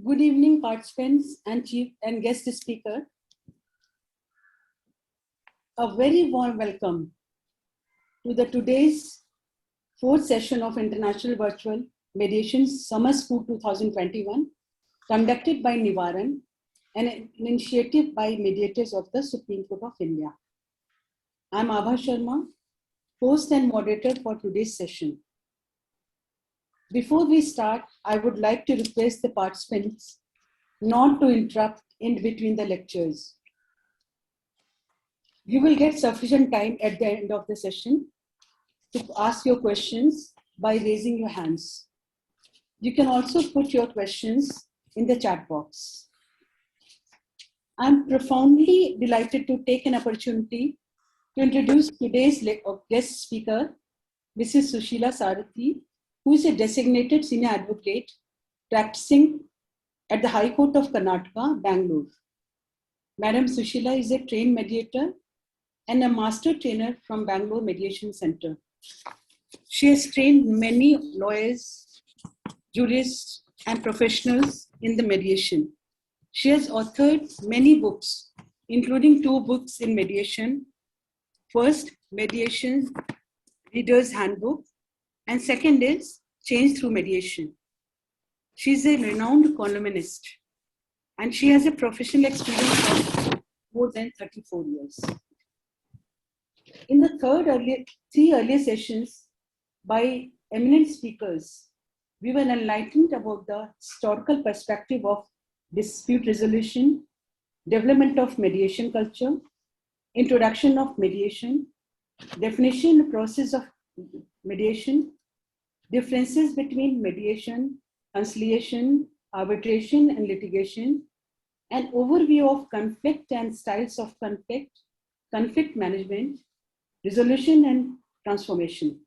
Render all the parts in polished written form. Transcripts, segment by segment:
Good evening, participants and chief and guest speaker. A very warm welcome to the today's fourth session of International Virtual Mediation Summer School 2021, conducted by Nivaran, an initiative by mediators of the Supreme Court of India. I'm Abha Sharma, host and moderator for today's session. Before we start, I would like to request the participants not to interrupt in between the lectures. You will get sufficient time at the end of the session to ask your questions by raising your hands. You can also put your questions in the chat box. I'm profoundly delighted to take an opportunity to introduce today's guest speaker, Mrs. Sushila Sarathi, who is a designated senior advocate practicing at the High Court of Karnataka, Bangalore. Madam Sushila is a trained mediator and a master trainer from Bangalore Mediation Center. She has trained many lawyers, jurists, and professionals in the mediation. She has authored many books, including 2 books in mediation. First, Mediation Reader's Handbook, and second is Change Through Mediation. She is a renowned columnist, and she has a professional experience of more than 34 years. In the three earlier sessions by eminent speakers, we were enlightened about the historical perspective of dispute resolution, development of mediation culture, introduction of mediation, definition and process of mediation, differences between mediation, conciliation, arbitration, and litigation, an overview of conflict and styles of conflict, conflict management, resolution, and transformation.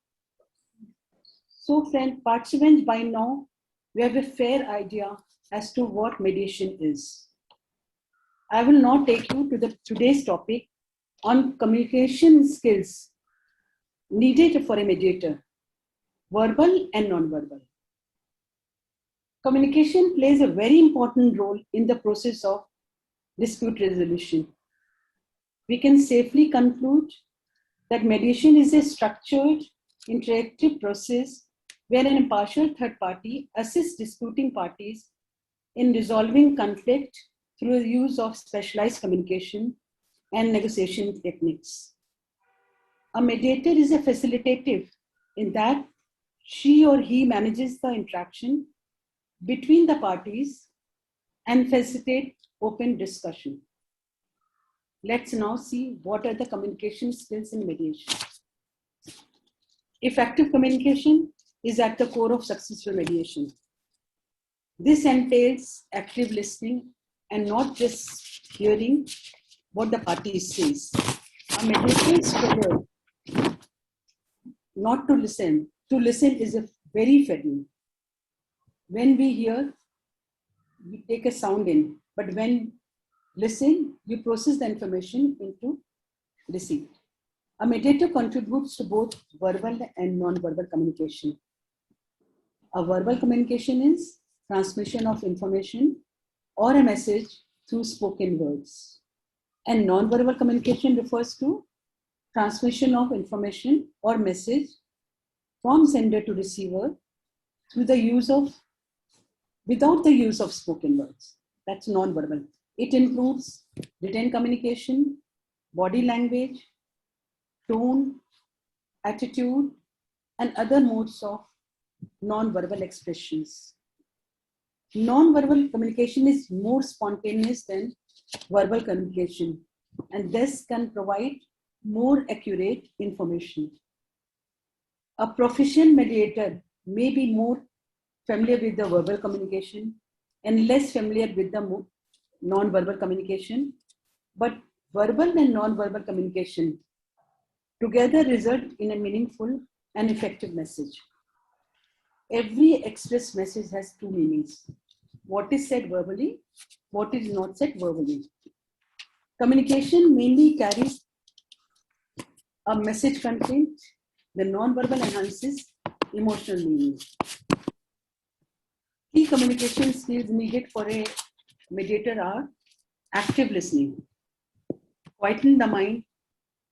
So, friend participants, by now, we have a fair idea as to what mediation is. I will now take you to today's topic on communication skills needed for a mediator, verbal and non-verbal. Communication plays a very important role in the process of dispute resolution. We can safely conclude that mediation is a structured, interactive process where an impartial third party assists disputing parties in resolving conflict through the use of specialized communication and negotiation techniques. A mediator is a facilitative in that she or he manages the interaction between the parties and facilitate open discussion. Let's now see what are the communication skills in mediation. Effective communication is at the core of successful mediation. This entails active listening and not just hearing what the party says. A mediator is triggered not to listen. To listen is a very federal. When we hear, we take a sound in, but when listen, you process the information into receipt. A mediator contributes to both verbal and non-verbal communication. A verbal communication is transmission of information or a message through spoken words. And non-verbal communication refers to transmission of information or message from sender to receiver through the use of, without the use of spoken words. That's non-verbal. It includes written communication, body language, tone, attitude, and other modes of non-verbal expressions. Non-verbal communication is more spontaneous than verbal communication and thus can provide more accurate information. A proficient mediator may be more familiar with the verbal communication and less familiar with the non-verbal communication, but verbal and non-verbal communication together result in a meaningful and effective message. Every expressed message has 2 meanings. What is said verbally, what is not said verbally. Communication mainly carries a message content. The non-verbal enhances emotional meaning. Key communication skills needed for a mediator are active listening, quieten the mind,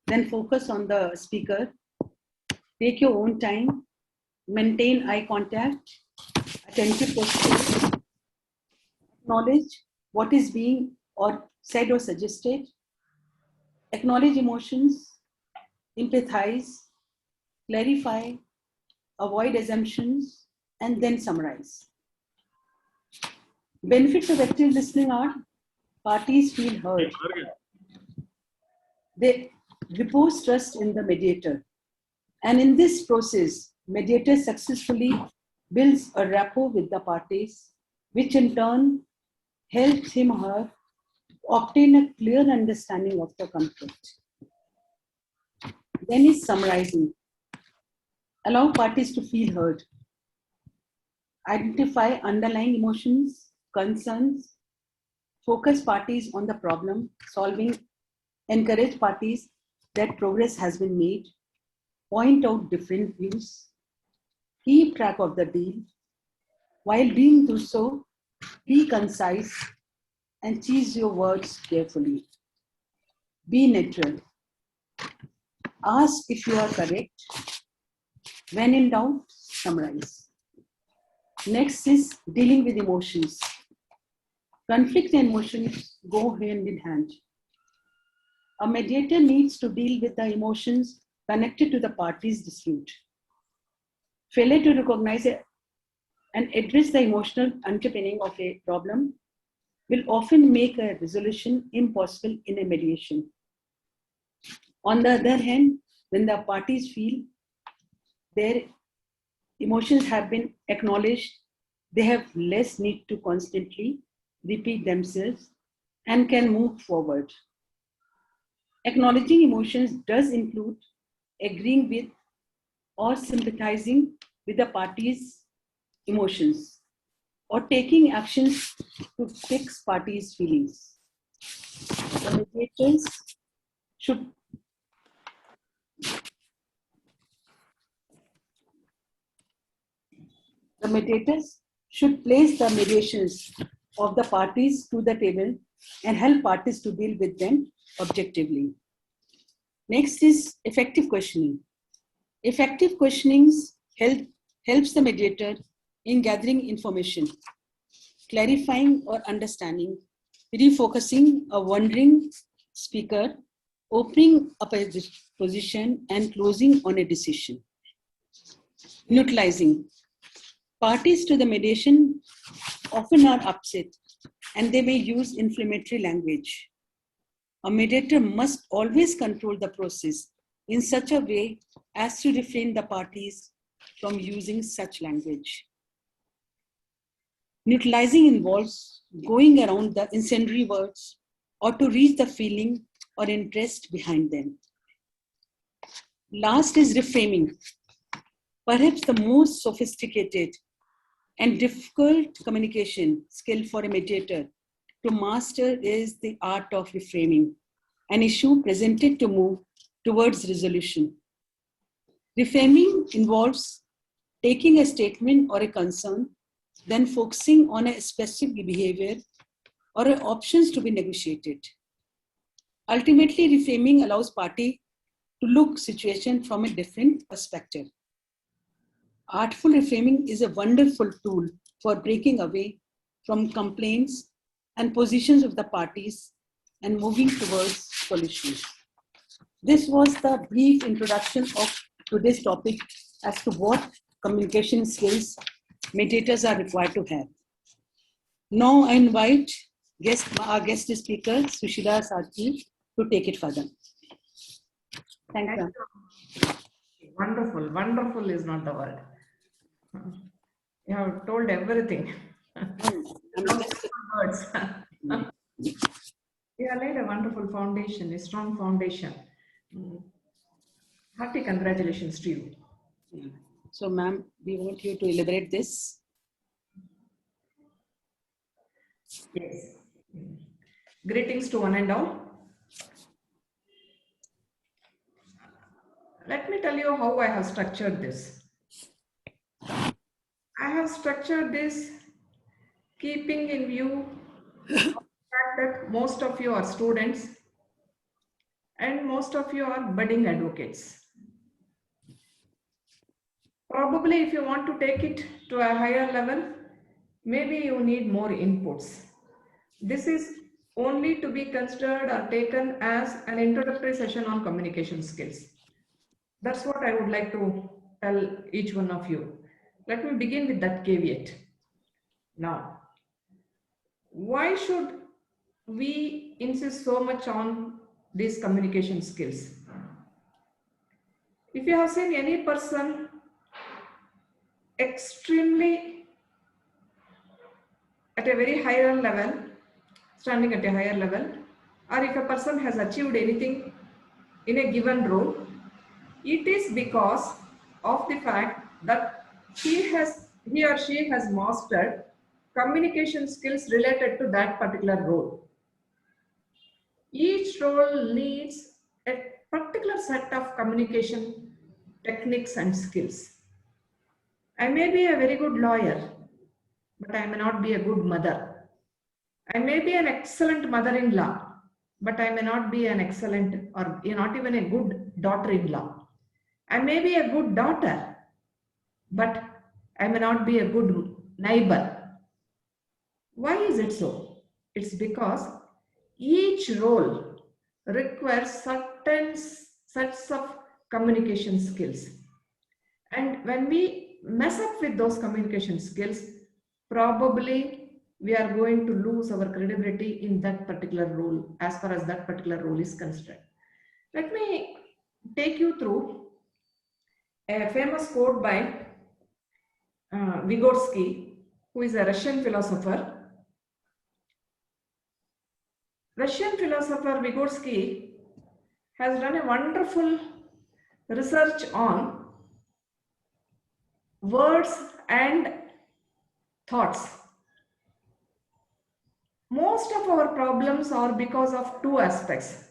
then focus on the speaker, take your own time, maintain eye contact, attentive posture, acknowledge what is being or said or suggested, acknowledge emotions, empathize, clarify, avoid assumptions, and then summarize. Benefits of active listening are parties feel heard. They repose trust in the mediator. And in this process, mediator successfully builds a rapport with the parties, which in turn helps him or her obtain a clear understanding of the conflict. Then is summarizing. Allow parties to feel heard. Identify underlying emotions, concerns, focus parties on the problem solving, encourage parties that progress has been made, point out different views, keep track of the deal. While doing so, be concise and choose your words carefully. Be neutral. Ask if you are correct. When in doubt, summarize. Next is dealing with emotions. Conflict and emotions go hand in hand. A mediator needs to deal with the emotions connected to the parties' dispute. Failure to recognize and address the emotional underpinning of a problem will often make a resolution impossible in a mediation. On the other hand, when the parties feel their emotions have been acknowledged, they have less need to constantly repeat themselves and can move forward. Acknowledging emotions does include agreeing with or sympathizing with the party's emotions or taking actions to fix parties' feelings. The mediators should place the mediations of the parties to the table and help parties to deal with them objectively. Next is effective questioning. Effective questioning helps the mediator in gathering information, clarifying or understanding, refocusing a wondering speaker, opening up a position, and closing on a decision. Neutralizing. Parties to the mediation often are upset and they may use inflammatory language. A mediator must always control the process in such a way as to refrain the parties from using such language. Neutralizing involves going around the incendiary words or to reach the feeling or interest behind them. Last is reframing. Perhaps the most sophisticated and difficult communication skill for a mediator to master is the art of reframing an issue presented to move towards resolution. Reframing involves taking a statement or a concern, then focusing on a specific behavior or options to be negotiated. Ultimately, reframing allows party to look situation from a different perspective. Artful reframing is a wonderful tool for breaking away from complaints and positions of the parties and moving towards solutions. This was the brief introduction of today's topic as to what communication skills mediators are required to have. Now I invite our guest speaker, Sushila Sarki, to take it further. Thank you. Wonderful. Wonderful is not the word. You have told everything. Words. You have laid a wonderful foundation, a strong foundation. Hearty congratulations to you. So, ma'am, we want you to elaborate this. Yes. Greetings to one and all. Let me tell you how I have structured this. I have structured this keeping in view the fact that most of you are students and most of you are budding advocates. Probably if you want to take it to a higher level, maybe you need more inputs. This is only to be considered or taken as an introductory session on communication skills. That's what I would like to tell each one of you. Let me begin with that caveat. Now, why should we insist so much on these communication skills? If you have seen any person extremely at a very higher level, standing at a higher level, or if a person has achieved anything in a given role, it is because of the fact that he or she has mastered communication skills related to that particular role. Each role needs a particular set of communication techniques and skills. I may be a very good lawyer, but I may not be a good mother. I may be an excellent mother-in-law, but I may not be an excellent or not even a good daughter-in-law. I may be a good daughter, but I may not be a good neighbor. Why is it so? It's because each role requires certain sets of communication skills. And when we mess up with those communication skills, probably we are going to lose our credibility in that particular role as far as that particular role is concerned. Let me take you through a famous quote by Vygotsky, who is a Russian philosopher. Russian philosopher Vygotsky has done a wonderful research on words and thoughts. Most of our problems are because of two aspects.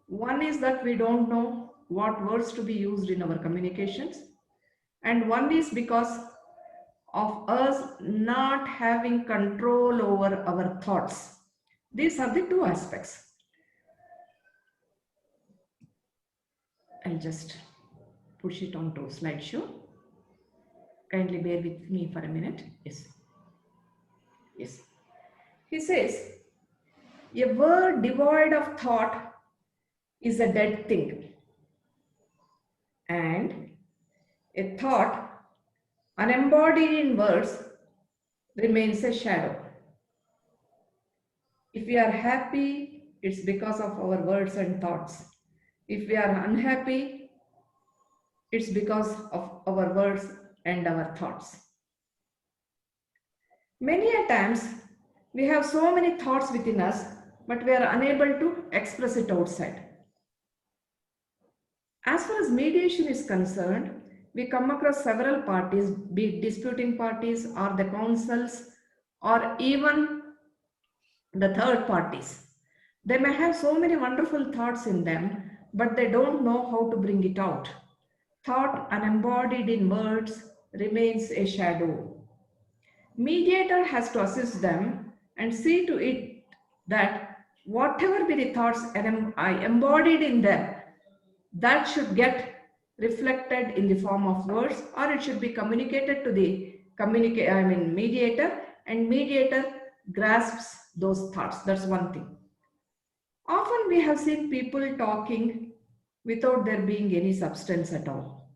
One is that we don't know what words to be used in our communications, and one is because of us not having control over our thoughts. These are the two aspects. I'll just push it onto slideshow. Kindly bear with me for a minute. Yes. Yes. He says, a word devoid of thought is a dead thing, and a thought unembodied in words remains a shadow. If we are happy, it's because of our words and thoughts. If we are unhappy, it's because of our words and our thoughts. Many a times, we have so many thoughts within us, but we are unable to express it outside. As far as mediation is concerned, we come across several parties, be it disputing parties or the councils or even the third parties. They may have so many wonderful thoughts in them, but they don't know how to bring it out. Thought unembodied in words remains a shadow. Mediator has to assist them and see to it that whatever be the thoughts embodied in them, that should get reflected in the form of words, or it should be communicated to the mediator, and mediator grasps those thoughts. That's one thing. Often we have seen people talking without there being any substance at all.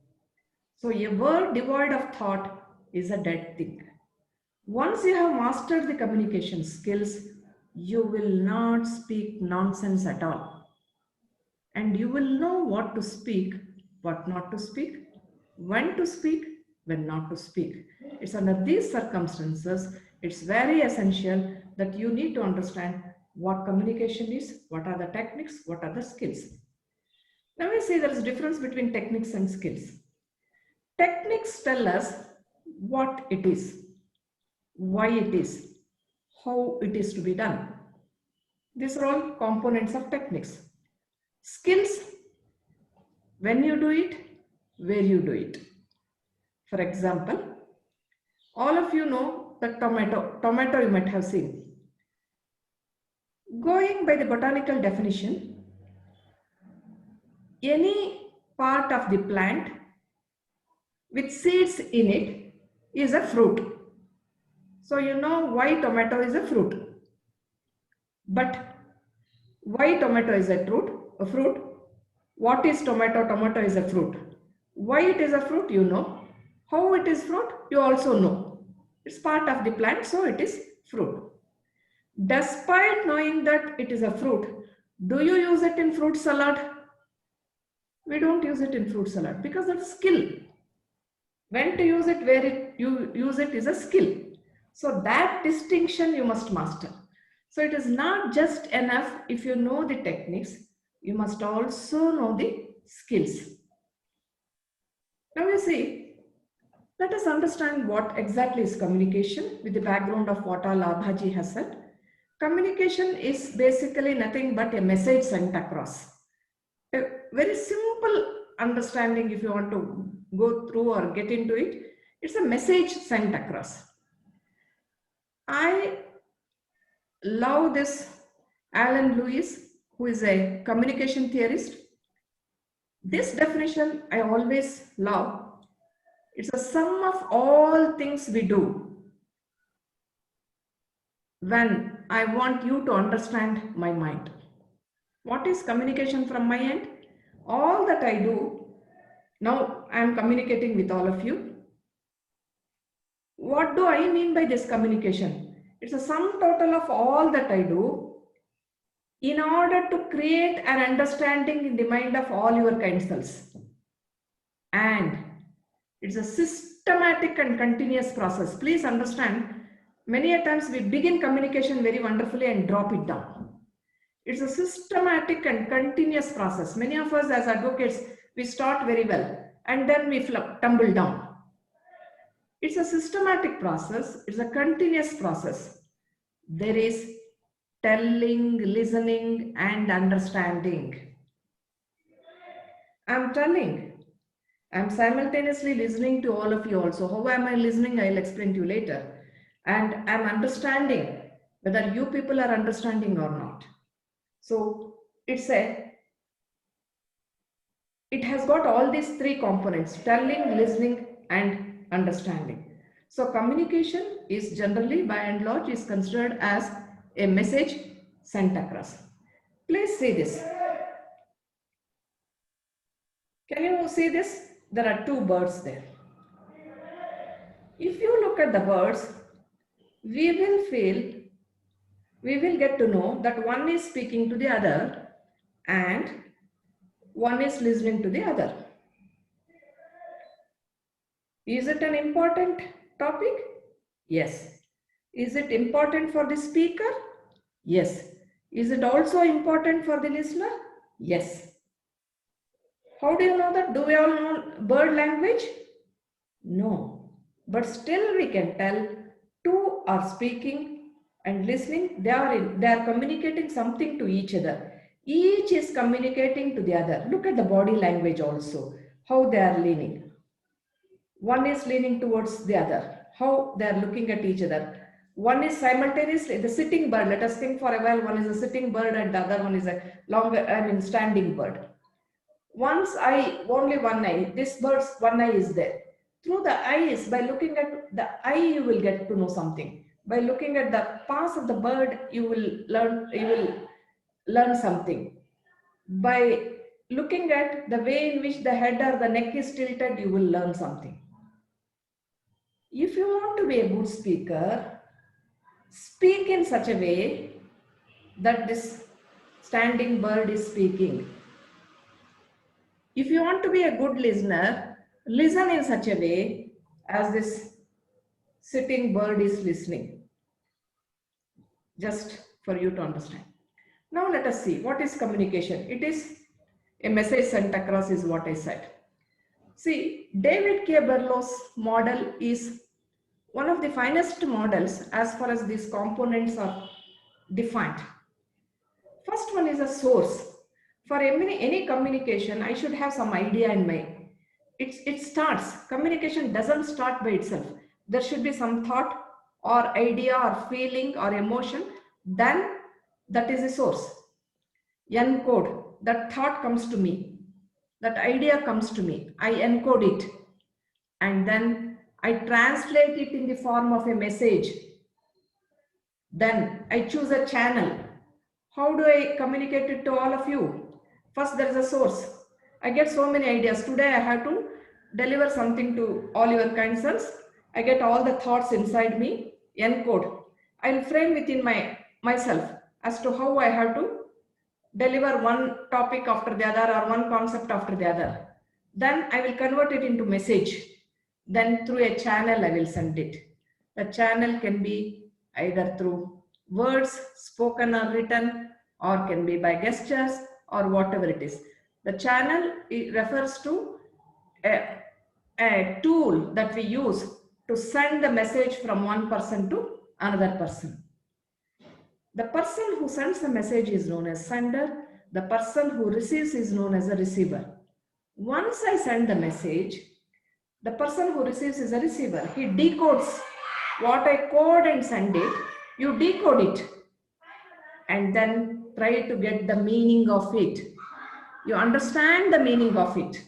So a word devoid of thought is a dead thing. Once you have mastered the communication skills, you will not speak nonsense at all. And you will know what to speak, what not to speak, when to speak, when not to speak. It's under these circumstances, it's very essential that you need to understand what communication is, what are the techniques, what are the skills. Now we see there is a difference between techniques and skills. Techniques tell us what it is, why it is, how it is to be done. These are all components of techniques. Skills, when you do it, where you do it. For example, all of you know the tomato you might have seen. Going by the botanical definition, any part of the plant with seeds in it is a fruit. So you know why tomato is a fruit. But why tomato is a fruit? What is tomato? Tomato is a fruit. Why it is a fruit, you know. How it is fruit, you also know. It's part of the plant, so it is fruit. Despite knowing that it is a fruit, do you use it in fruit salad? We don't use it in fruit salad because that's a skill. When to use it, where you use it is a skill. So that distinction you must master. So it is not just enough if you know the techniques, you must also know the skills. Now you see, let us understand what exactly is communication with the background of what all Abhaji has said. Communication is basically nothing but a message sent across. A very simple understanding, if you want to go through or get into it, it's a message sent across. I love this Alan Lewis, who is a communication theorist. This definition I always love. It's a sum of all things we do when I want you to understand my mind. What is communication from my end? All that I do, now I am communicating with all of you. What do I mean by this communication? It's a sum total of all that I do in order to create an understanding in the mind of all your kind cells. And it's a systematic and continuous process. Please understand, many a times we begin communication very wonderfully and drop it down. It's a systematic and continuous process. Many of us as advocates, we start very well and then we tumble down. It's a systematic process. It's a continuous process. There is telling, listening, and understanding. I'm telling. I'm simultaneously listening to all of you also. How am I listening? I'll explain to you later. And I'm understanding whether you people are understanding or not. So it has got all these three components: telling, listening, and understanding. So communication is generally, by and large, is considered as a message sent across. Please see this. Can you see this? There are two birds there. If you look at the birds, we will get to know that one is speaking to the other and one is listening to the other. Is it an important topic? Yes. Is it important for the speaker? Yes. Is it also important for the listener? Yes. How do you know that? Do we all know bird language? No. But still we can tell two are speaking and listening. They are communicating something to each other. Each is communicating to the other. Look at the body language also, how they are leaning. One is leaning towards the other, how they are looking at each other. One is simultaneously, the sitting bird, let us think for a while, one is a sitting bird and the other one is a standing bird. One's eye, only one eye, this bird's one eye is there. Through the eyes, by looking at the eye, you will get to know something. By looking at the paws of the bird, you will learn something. By looking at the way in which the head or the neck is tilted, you will learn something. If you want to be a good speaker, speak in such a way that this standing bird is speaking. If you want to be a good listener, listen in such a way as this sitting bird is listening. Just for you to understand. Now let us see, what is communication? It is a message sent across is what I said. See, David K. Berlow's model is one of the finest models as far as these components are defined. First one is a source. For any communication, I should have some idea in mind. It starts, communication doesn't start by itself. There should be some thought or idea or feeling or emotion, then that is the source. Encode, that thought comes to me, that idea comes to me, I encode it, and then I translate it in the form of a message. Then I choose a channel. How do I communicate it to all of you? First, there is a source. I get so many ideas. Today, I have to deliver something to all your concerns. I get all the thoughts inside me, encode. I'll frame within myself as to how I have to deliver one topic after the other or one concept after the other. Then I will convert it into message. Then through a channel, I will send it. The channel can be either through words, spoken or written, or can be by gestures or whatever it is. The channel, it refers to a tool that we use to send the message from one person to another person. The person who sends the message is known as sender. The person who receives is known as a receiver. Once I send the message, the person who receives is a receiver. He decodes what I code and send it. You decode it and then try to get the meaning of it. You understand the meaning of it.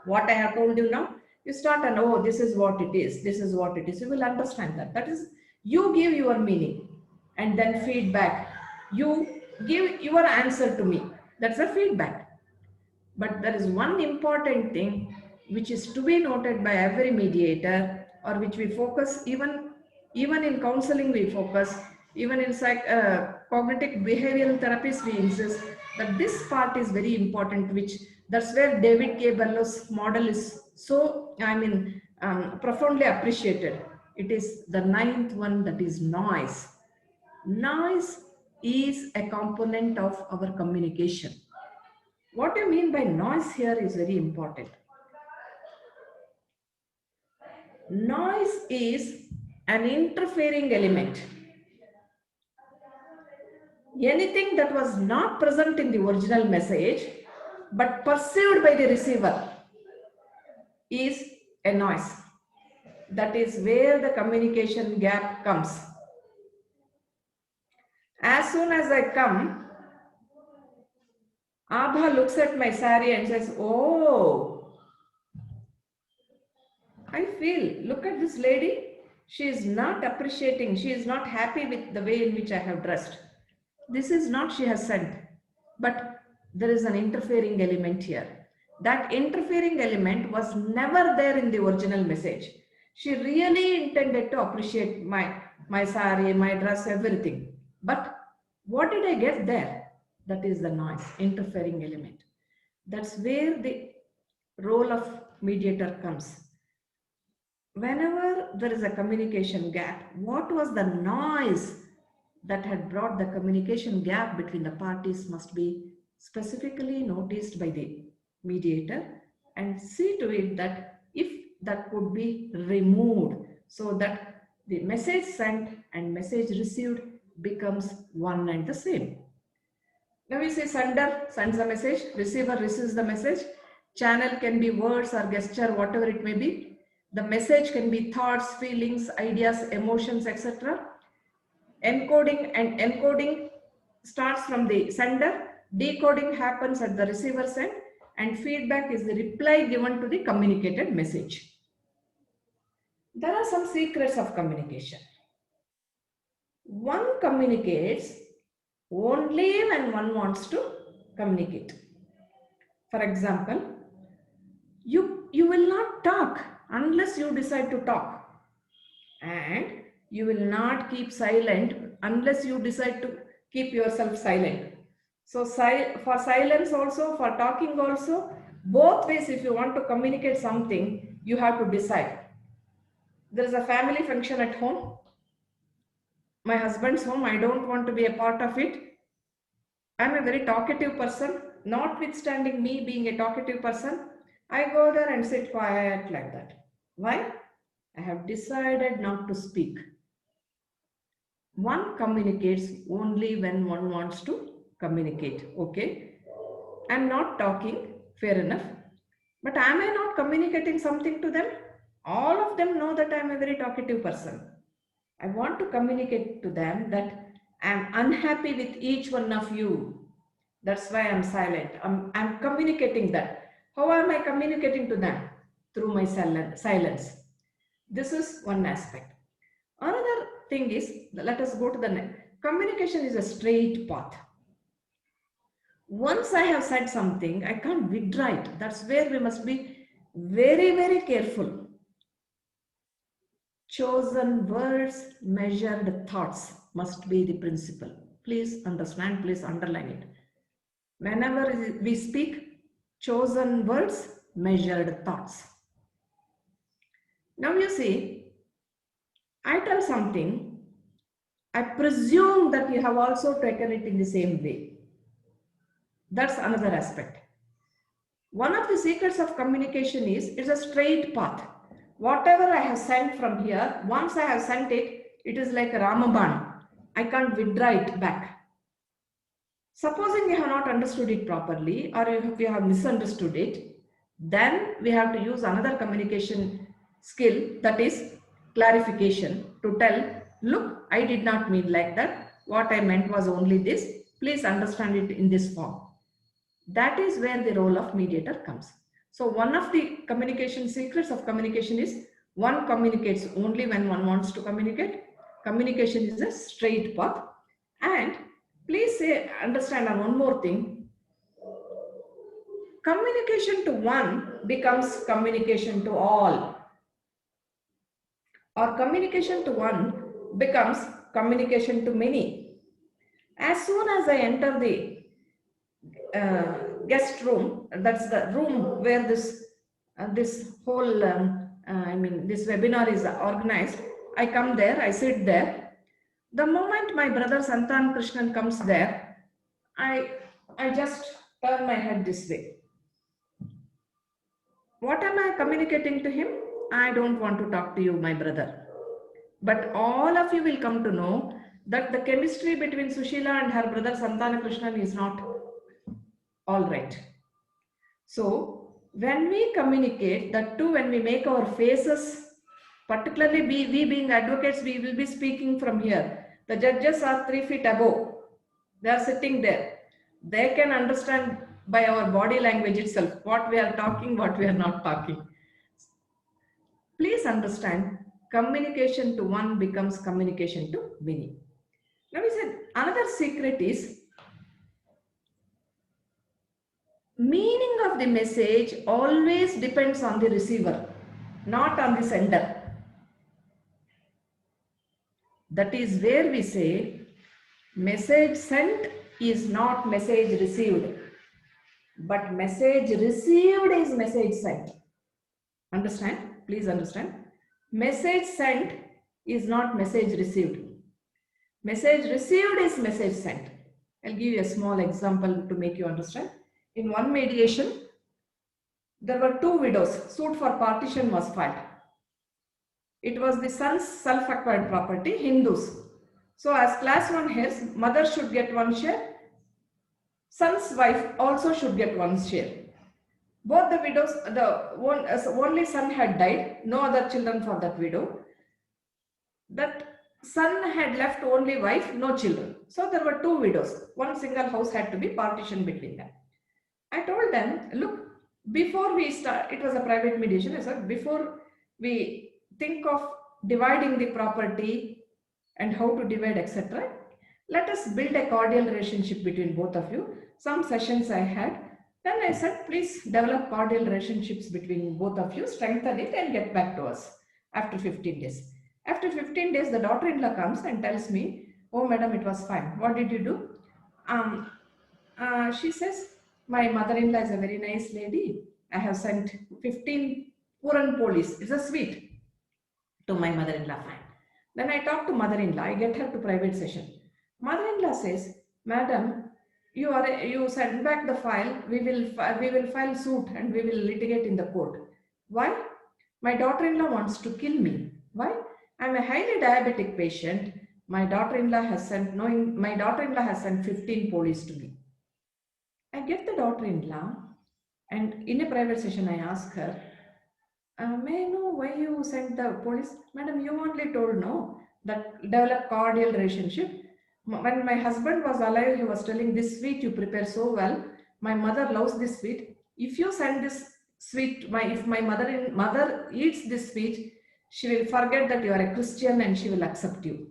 What I have told you now, you start and oh, this is what it is. This is what it is. You will understand that. That is, you give your meaning and then feedback. You give your answer to me. That's a feedback. But there is one important thing which is to be noted by every mediator, or which we focus, even in counseling we focus, even in cognitive behavioral therapies we insist that this part is very important, which that's where David K. Berlow's model is so, profoundly appreciated. It is the ninth one, that is noise. Noise is a component of our communication. What I mean by noise here is very important. Noise is an interfering element. Anything that was not present in the original message but perceived by the receiver is a noise. That is where the communication gap comes. As soon as I come, Abha looks at my saree and says, oh, I feel, look at this lady. She is not appreciating. She is not happy with the way in which I have dressed. This is not she has sent, but there is an interfering element here. That interfering element was never there in the original message. She really intended to appreciate my saree, my dress, everything. But what did I get there? That is the noise, interfering element. That's where the role of mediator comes. Whenever there is a communication gap, what was the noise that had brought the communication gap between the parties must be specifically noticed by the mediator, and see to it that if that could be removed, so that the message sent and message received becomes one and the same. Now we say sender sends the message, receiver receives the message. Channel can be words or gesture, whatever it may be. The message can be thoughts, feelings, ideas, emotions, etc. Encoding and encoding starts from the sender. Decoding happens at the receiver's end, and feedback is the reply given to the communicated message. There are some secrets of communication. One communicates only when one wants to communicate. For example, you will not talk unless you decide to talk, and you will not keep silent unless you decide to keep yourself silent. So for silence also, for talking also, both ways, if you want to communicate something, you have to decide. There is a family function at home, my husband's home, I don't want to be a part of it. I'm a very talkative person. Notwithstanding me being a talkative person, I go there and sit quiet like that. Why? I have decided not to speak. One communicates only when one wants to communicate. Okay, I'm not talking, fair enough. But am I not communicating something to them? All of them know that I'm a very talkative person. I want to communicate to them that I'm unhappy with each one of you. That's why I'm silent. I'm communicating that. How am I communicating to them? Through my silence. This is one aspect. Another thing is, let us go to the next. Communication is a straight path. Once I have said something, I can't withdraw it. That's where we must be very, very careful. Chosen words, measured thoughts must be the principle. Please understand, please underline it. Whenever we speak, chosen words, measured thoughts. Now you see, I tell something, I presume that you have also taken it in the same way. That's another aspect. One of the secrets of communication is it's a straight path. Whatever I have sent from here, once I have sent it, it is like a Ramaban. I can't withdraw it back. Supposing you have not understood it properly, or if you have misunderstood it, then we have to use another communication skill, that is clarification, to tell, look, I did not mean like that. What I meant was only this. Please understand it in this form. That is where the role of mediator comes. So one of the communication secrets of communication is one communicates only when one wants to communicate. Communication is a straight path. And please understand on one more thing. Communication to one becomes communication to all. Or communication to one becomes communication to many. As soon as I enter the guest room, that's the room where this whole this webinar is organized, I come there, I sit there. The moment my brother Santan Krishnan comes there, I just turn my head this way. What am I communicating to him? I don't want to talk to you, my brother. But all of you will come to know that the chemistry between Sushila and her brother Santana Krishnan is not all right. So when we communicate, that too when we make our faces, particularly we being advocates, we will be speaking from here. The judges are 3 feet above. They are sitting there. They can understand by our body language itself what we are talking, what we are not talking. Please understand, communication to one becomes communication to many. Now we said another secret is meaning of the message always depends on the receiver, not on the sender. That is where we say message sent is not message received, but message received is message sent. Understand? Please understand. Message sent is not message received. Message received is message sent. I'll give you a small example to make you understand. In one mediation, there were 2 widows. Suit for partition was filed. It was the son's self-acquired property, Hindus. So as class 1 heirs, mother should get 1 share. Son's wife also should get 1 share. Both the widows, only son had died, no other children for that widow. That son had left only wife, no children. So there were 2 widows. 1 single house had to be partitioned between them. I told them, look, before we start, it was a private mediation. I said, before we think of dividing the property and how to divide, etc., let us build a cordial relationship between both of you. Some sessions I had. Then I said, please develop cordial relationships between both of you, strengthen it and get back to us after 15 days. After 15 days, the daughter-in-law comes and tells me, oh, madam, it was fine. What did you do? She says, my mother-in-law is a very nice lady. I have sent 15 Puran Polis. It's a sweet to my mother-in-law. Fine. When I talk to mother-in-law, I get her to private session. Mother-in-law says, madam, you send back the file. We will file suit and we will litigate in the court. Why? My daughter-in-law wants to kill me. Why? I'm a highly diabetic patient. My daughter-in-law has sent 15 Polis to me. I get the daughter-in-law, and in a private session, I ask her, may I know why you sent the police? Madam, you only told no. that develop cordial relationship. When my husband was alive, he was telling, this sweet you prepare so well. My mother loves this sweet. If you send this sweet, if my mother eats this sweet, she will forget that you are a Christian and she will accept you.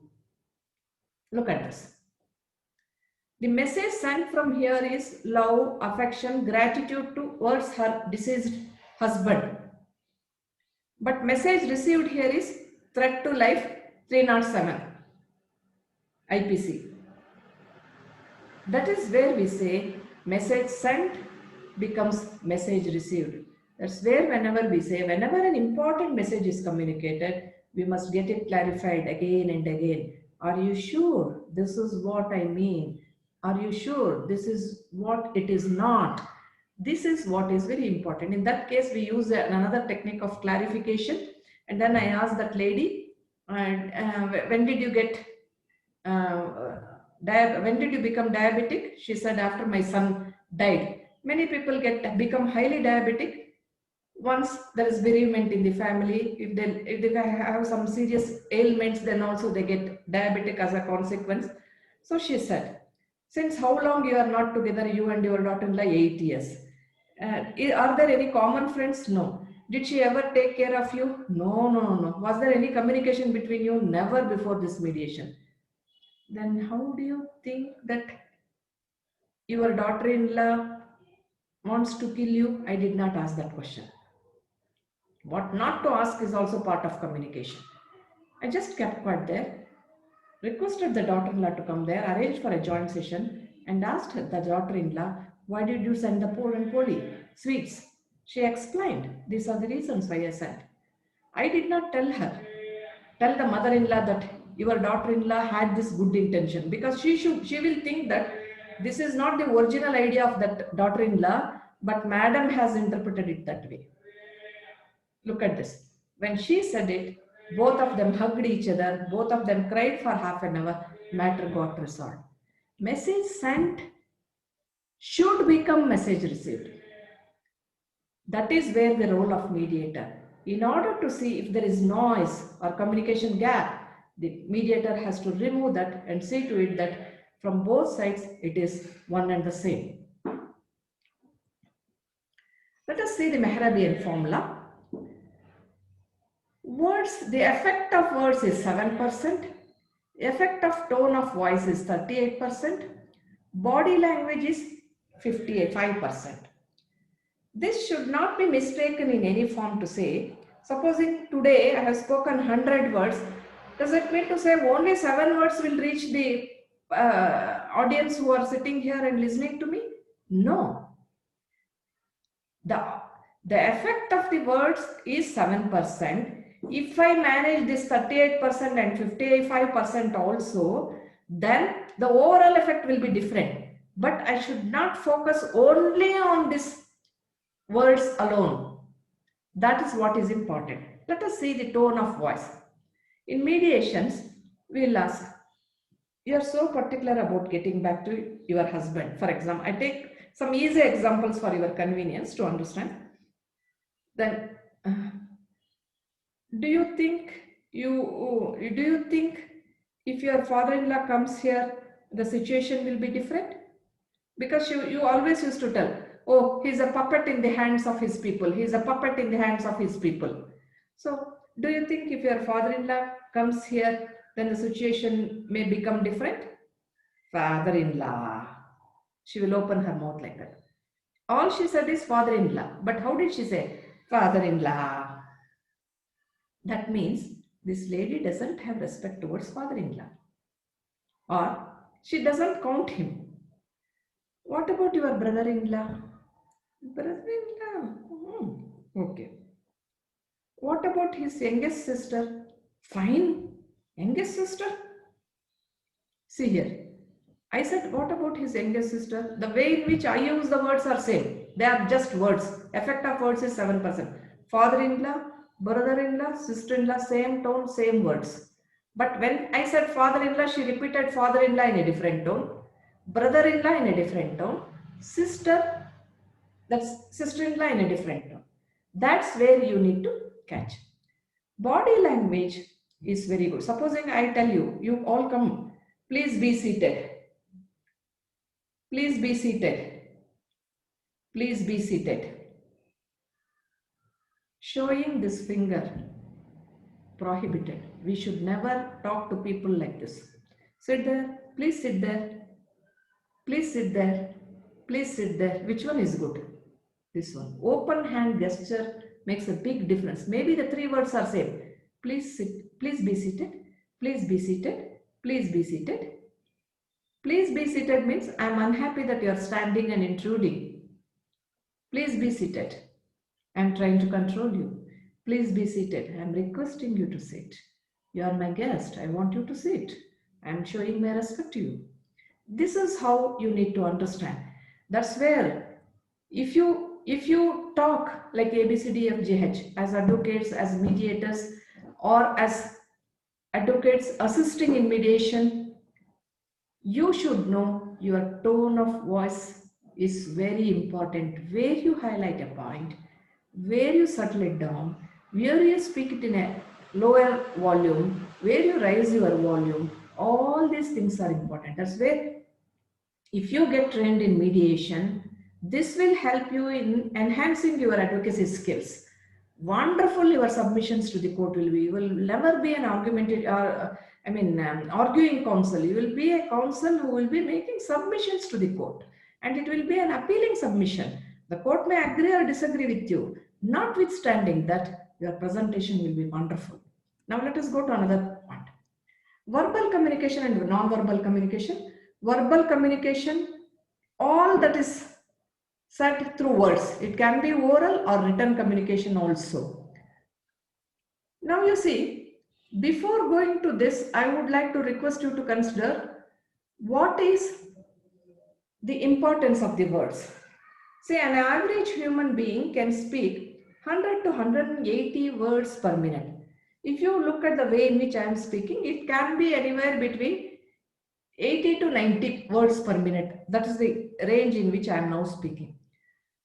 Look at this. The message sent from here is love, affection, gratitude towards her deceased husband. But message received here is threat to life 307 IPC. That is where we say message sent becomes message received. That's where whenever we say, whenever an important message is communicated, we must get it clarified again and again. Are you sure this is what I mean? Are you sure this is what it is not? This is what is very important. In that case, we use another technique of clarification. And then I asked that lady, when did you get when did you become diabetic? She said, after my son died. Many people become highly diabetic once there is bereavement in the family. If they have some serious ailments, then also they get diabetic as a consequence. So she said, since how long you are not together, you and your daughter-in-law? 8 years. Are there any common friends? No. Did she ever take care of you? No. Was there any communication between you? Never before this mediation. Then how do you think that your daughter-in-law wants to kill you? I did not ask that question. What not to ask is also part of communication. I just kept quiet there, requested the daughter-in-law to come there, arranged for a joint session, and asked the daughter-in-law, why did you send the poor and poli sweets? She explained, these are the reasons why I sent. I did not tell the mother-in-law that your daughter-in-law had this good intention, because she will think that this is not the original idea of that daughter-in-law, but madam has interpreted it that way. Look at this. When she said it, both of them hugged each other, both of them cried for half an hour, matter got resolved. Message sent should become message received. That is where the role of mediator. In order to see if there is noise or communication gap, the mediator has to remove that and see to it that from both sides it is one and the same. Let us see the Mehrabian formula. Words, the effect of words is 7%. Effect of tone of voice is 38%. Body language is 5%. This should not be mistaken in any form to say, supposing today I have spoken 100 words, does it mean to say only 7 words will reach the audience who are sitting here and listening to me? No. The effect of the words is 7%. If I manage this 38% and 55% also, then the overall effect will be different. But I should not focus only on this words alone. That is what is important. Let us see the tone of voice. In mediations, we will ask, you are so particular about getting back to your husband. For example, I take some easy examples for your convenience to understand. Then, do you think if your father-in-law comes here, the situation will be different? Because you always used to tell, oh, he's a puppet in the hands of his people. He's a puppet in the hands of his people. So do you think if your father-in-law comes here, then the situation may become different? Father-in-law. She will open her mouth like that. All she said is father-in-law. But how did she say? Father-in-law. That means this lady doesn't have respect towards father-in-law. Or she doesn't count him. What about your brother-in-law? Brother-in-law. Okay. What about his youngest sister? Fine. Youngest sister? See here. I said, what about his youngest sister? The way in which I use the words are same. They are just words. Effect of words is 7%. Father-in-law, brother-in-law, sister-in-law, same tone, same words. But when I said father-in-law, she repeated father-in-law in a different tone. Brother-in-law in a different tone. Sister, that's sister-in-law in a different tone. That's where you need to catch. Body language is very good. Supposing I tell you, you all come, please be seated. Please be seated. Please be seated. Showing this finger, prohibited. We should never talk to people like this. Sit there, please sit there. Please sit there. Please sit there. Which one is good? This one. Open hand gesture makes a big difference. Maybe the three words are same. Please sit. Please be seated. Please be seated. Please be seated. Please be seated means I am unhappy that you are standing and intruding. Please be seated. I am trying to control you. Please be seated. I am requesting you to sit. You are my guest. I want you to sit. I am showing my respect to you. This is how you need to understand. That's where if you talk like ABCDFGH as advocates, as mediators, or as advocates assisting in mediation, you should know your tone of voice is very important. Where you highlight a point, where you settle it down, where you speak it in a lower volume, where you raise your volume, all these things are important. That's where if you get trained in mediation, this will help you in enhancing your advocacy skills. Wonderful your submissions to the court will be. You will never be an arguing counsel. You will be a counsel who will be making submissions to the court. And it will be an appealing submission. The court may agree or disagree with you. Notwithstanding that, your presentation will be wonderful. Now let us go to another point. Verbal communication and non-verbal communication. Verbal communication, all that is said through words. It can be oral or written communication also. Now you see, before going to this, I would like to request you to consider what is the importance of the words. Say an average human being can speak 100 to 180 words per minute. If you look at the way in which I am speaking, it can be anywhere between 80 to 90 words per minute. That is the range in which I am now speaking.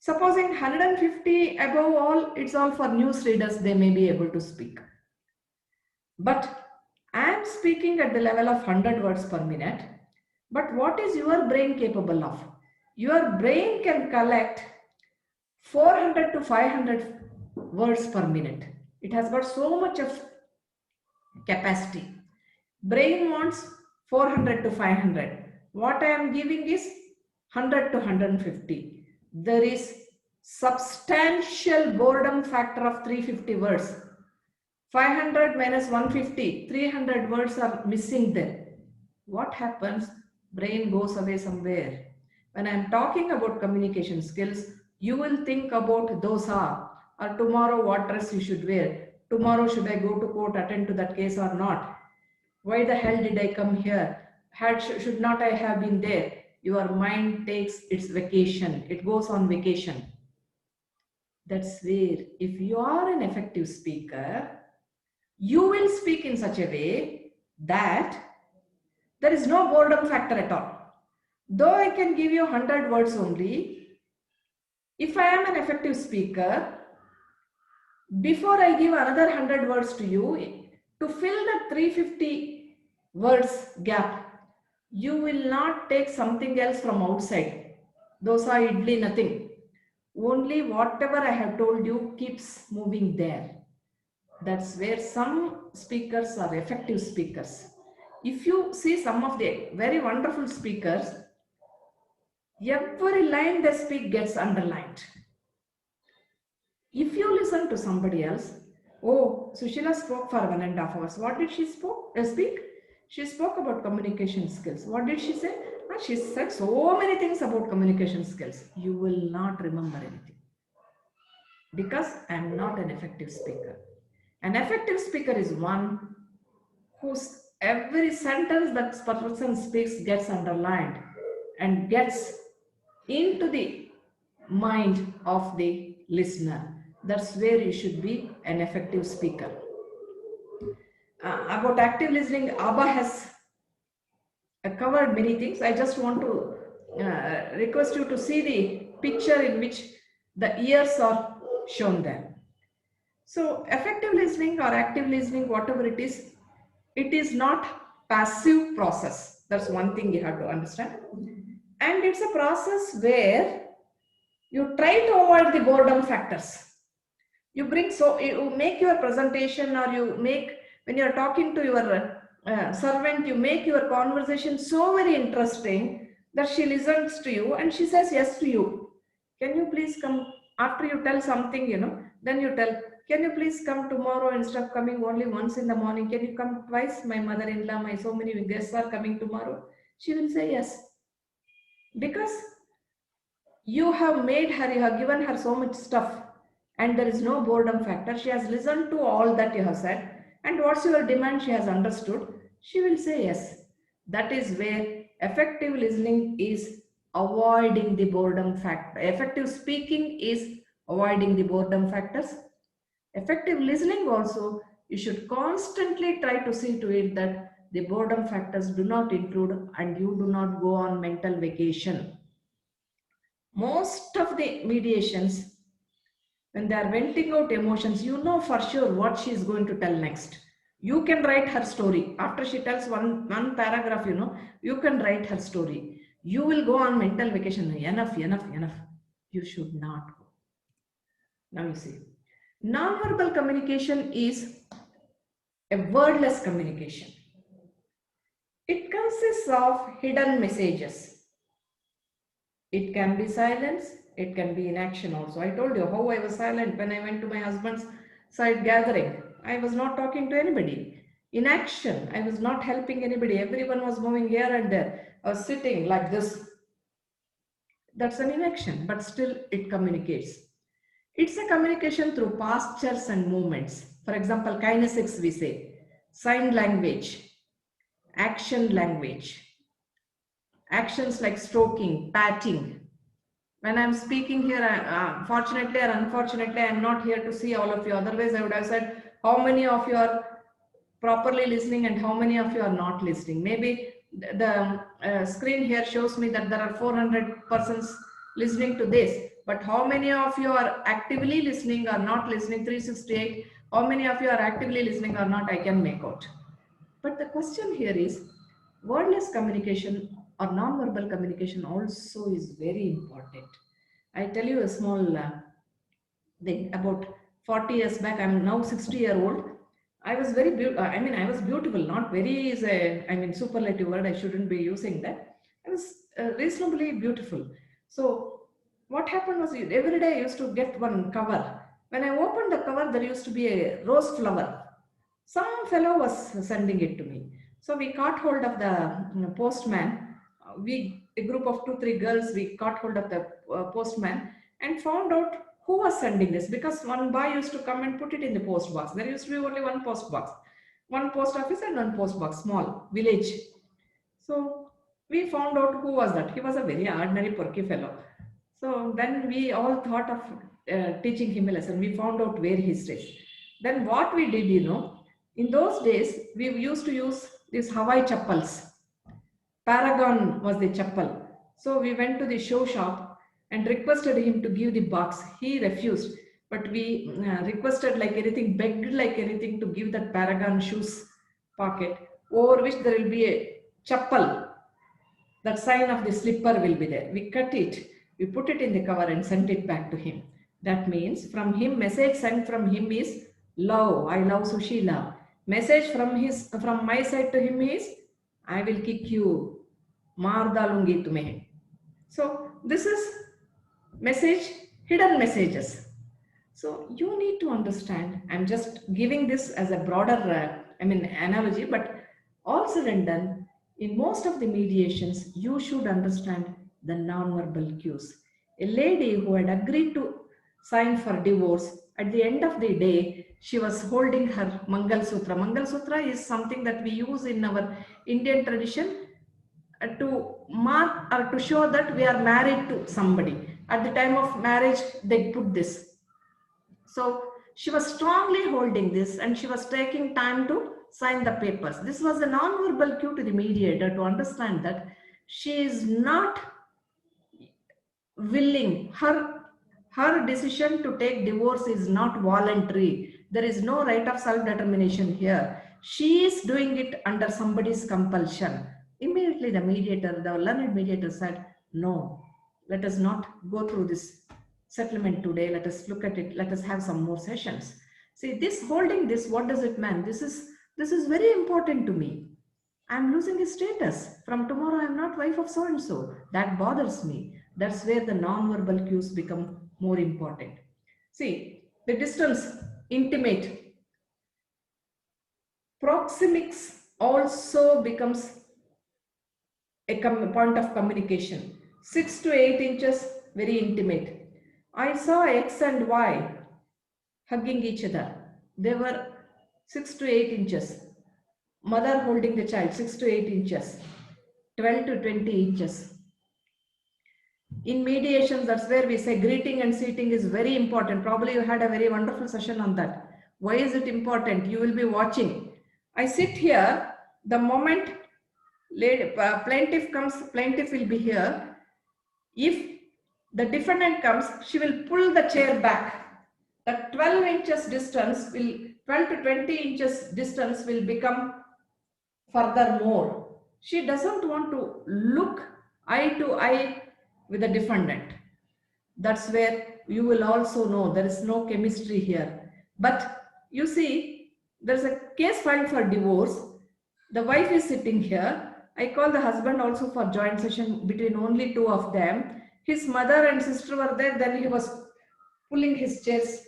Supposing 150 above all, it's all for news readers, they may be able to speak. But I am speaking at the level of 100 words per minute. But what is your brain capable of? Your brain can collect 400 to 500 words per minute. It has got so much of capacity. Brain wants 400 to 500. What I am giving is 100 to 150. There is substantial boredom factor of 350 words. 500 minus 150, 300 words are missing there. What happens? Brain goes away somewhere. When I am talking about communication skills, you will think about dosa, or tomorrow what dress you should wear. Tomorrow should I go to court, attend to that case or not? Why the hell did I come here? Should not I have been there? Your mind takes its vacation. It goes on vacation. That's where if you are an effective speaker, you will speak in such a way that there is no boredom factor at all. Though I can give you 100 words only, if I am an effective speaker, before I give another 100 words to you, to fill the 350 words gap, you will not take something else from outside. Dosa, idli, nothing. Only whatever I have told you keeps moving there. That's where some speakers are effective speakers. If you see some of the very wonderful speakers, every line they speak gets underlined. If you listen to somebody else, oh, Sushila spoke for 1.5 hours. What did she speak? She spoke about communication skills. What did she say? She said so many things about communication skills. You will not remember anything. Because I am not an effective speaker. An effective speaker is one whose every sentence that person speaks gets underlined and gets into the mind of the listener. That's where you should be an effective speaker. About active listening, Abha has covered many things. I just want to request you to see the picture in which the ears are shown there. So effective listening or active listening, whatever it is, It is not passive process. That's one thing you have to understand. And it's a process where you try to avoid the boredom factors. You make your presentation, or you make, when you're talking to your servant, you make your conversation so very interesting that she listens to you and she says yes to you. Can you please come, after you tell something, then you tell, can you please come tomorrow instead of coming only once in the morning? Can you come twice? My mother-in-law, my so many guests are coming tomorrow. She will say yes. Because you have made her, you have given her so much stuff, and there is no boredom factor. She has listened to all that you have said, and what's your demand, she has understood. She will say yes. That is where effective listening is avoiding the boredom factor. Effective speaking is avoiding the boredom factors. Effective listening also, you should constantly try to see to it that the boredom factors do not intrude and you do not go on mental vacation. Most of the mediations, when they are venting out emotions, you know for sure what she is going to tell next. You can write her story. After she tells one paragraph, you can write her story. You will go on mental vacation. Enough, enough, enough. You should not go. Now you see, non-verbal communication is a wordless communication. It consists of hidden messages. It can be silence, it can be inaction also. I told you how I was silent when I went to my husband's side gathering. I was not talking to anybody. Inaction, I was not helping anybody. Everyone was moving here and there. I was sitting like this. That's an inaction, but still it communicates. It's a communication through postures and movements. For example, kinesics we say, sign language, action language. Actions like stroking, patting. When I'm speaking here, fortunately or unfortunately, I'm not here to see all of you. Otherwise, I would have said how many of you are properly listening and how many of you are not listening. Maybe the screen here shows me that there are 400 persons listening to this. But how many of you are actively listening or not listening? 368. How many of you are actively listening or not? I can make out. But the question here is, wordless communication or non-verbal communication also is very important. I tell you a small thing. About 40 years back, I'm now 60-year-old. I was very beautiful. I was beautiful. Not very is a superlative word. I shouldn't be using that. I was reasonably beautiful. So what happened was, every day I used to get one cover. When I opened the cover, there used to be a rose flower. Some fellow was sending it to me. So we caught hold of the postman. A group of 2-3 girls, we caught hold of the postman and found out who was sending this, because one boy used to come and put it in the post box. There used to be only one post box, one post office and one post box, small village. So we found out who was that. He was a very ordinary porky fellow. So then we all thought of teaching him a lesson. We found out where he stays. Then what we did, in those days, we used to use these Hawaii chappals. Paragon was the chappal. So we went to the show shop and requested him to give the box. He refused. But we requested like anything, begged like anything to give that Paragon shoes pocket, over which there will be a chappal. That sign of the slipper will be there. We cut it. We put it in the cover and sent it back to him. That means from him, message sent from him is love. I love Sushila. Message from my side to him is, I will kick you. Maar dalungi tumhe. So this is message, hidden messages. So you need to understand. I'm just giving this as a broader analogy, but all said and done, in most of the mediations, you should understand the non-verbal cues. A lady who had agreed to sign for divorce, at the end of the day, she was holding her Mangal Sutra. Mangal Sutra is something that we use in our Indian tradition to mark or to show that we are married to somebody. At the time of marriage, they put this. So she was strongly holding this and she was taking time to sign the papers. This was a non-verbal cue to the mediator to understand that she is not willing. Her decision to take divorce is not voluntary. There is no right of self-determination here. she is doing it under somebody's compulsion. Immediately the mediator, the learned mediator said, no, let us not go through this settlement today. Let us look at it. Let us have some more sessions. See, this holding this, what does it mean? This is very important to me. I'm losing his status. From tomorrow, I'm not wife of so-and-so. That bothers me. That's where the non-verbal cues become more important. See, the distance, intimate. Proxemics also becomes a point of communication. 6 to 8 inches, very intimate. I saw X and Y hugging each other. They were 6 to 8 inches. Mother holding the child, 6 to 8 inches. 12 to 20 inches. In mediation, that's where we say greeting and seating is very important. Probably you had a very wonderful session on that. Why is it important? You will be watching. I sit here, the moment plaintiff comes, plaintiff will be here. If the defendant comes, she will pull the chair back. The 12 inches distance will, 12 to 20 inches distance will become furthermore. She doesn't want to look eye to eye with the defendant. That's where you will also know there is no chemistry here. But you see, there's a case filed for divorce. The wife is sitting here. I call the husband also for joint session between only two of them. His mother and sister were there. Then he was pulling his chairs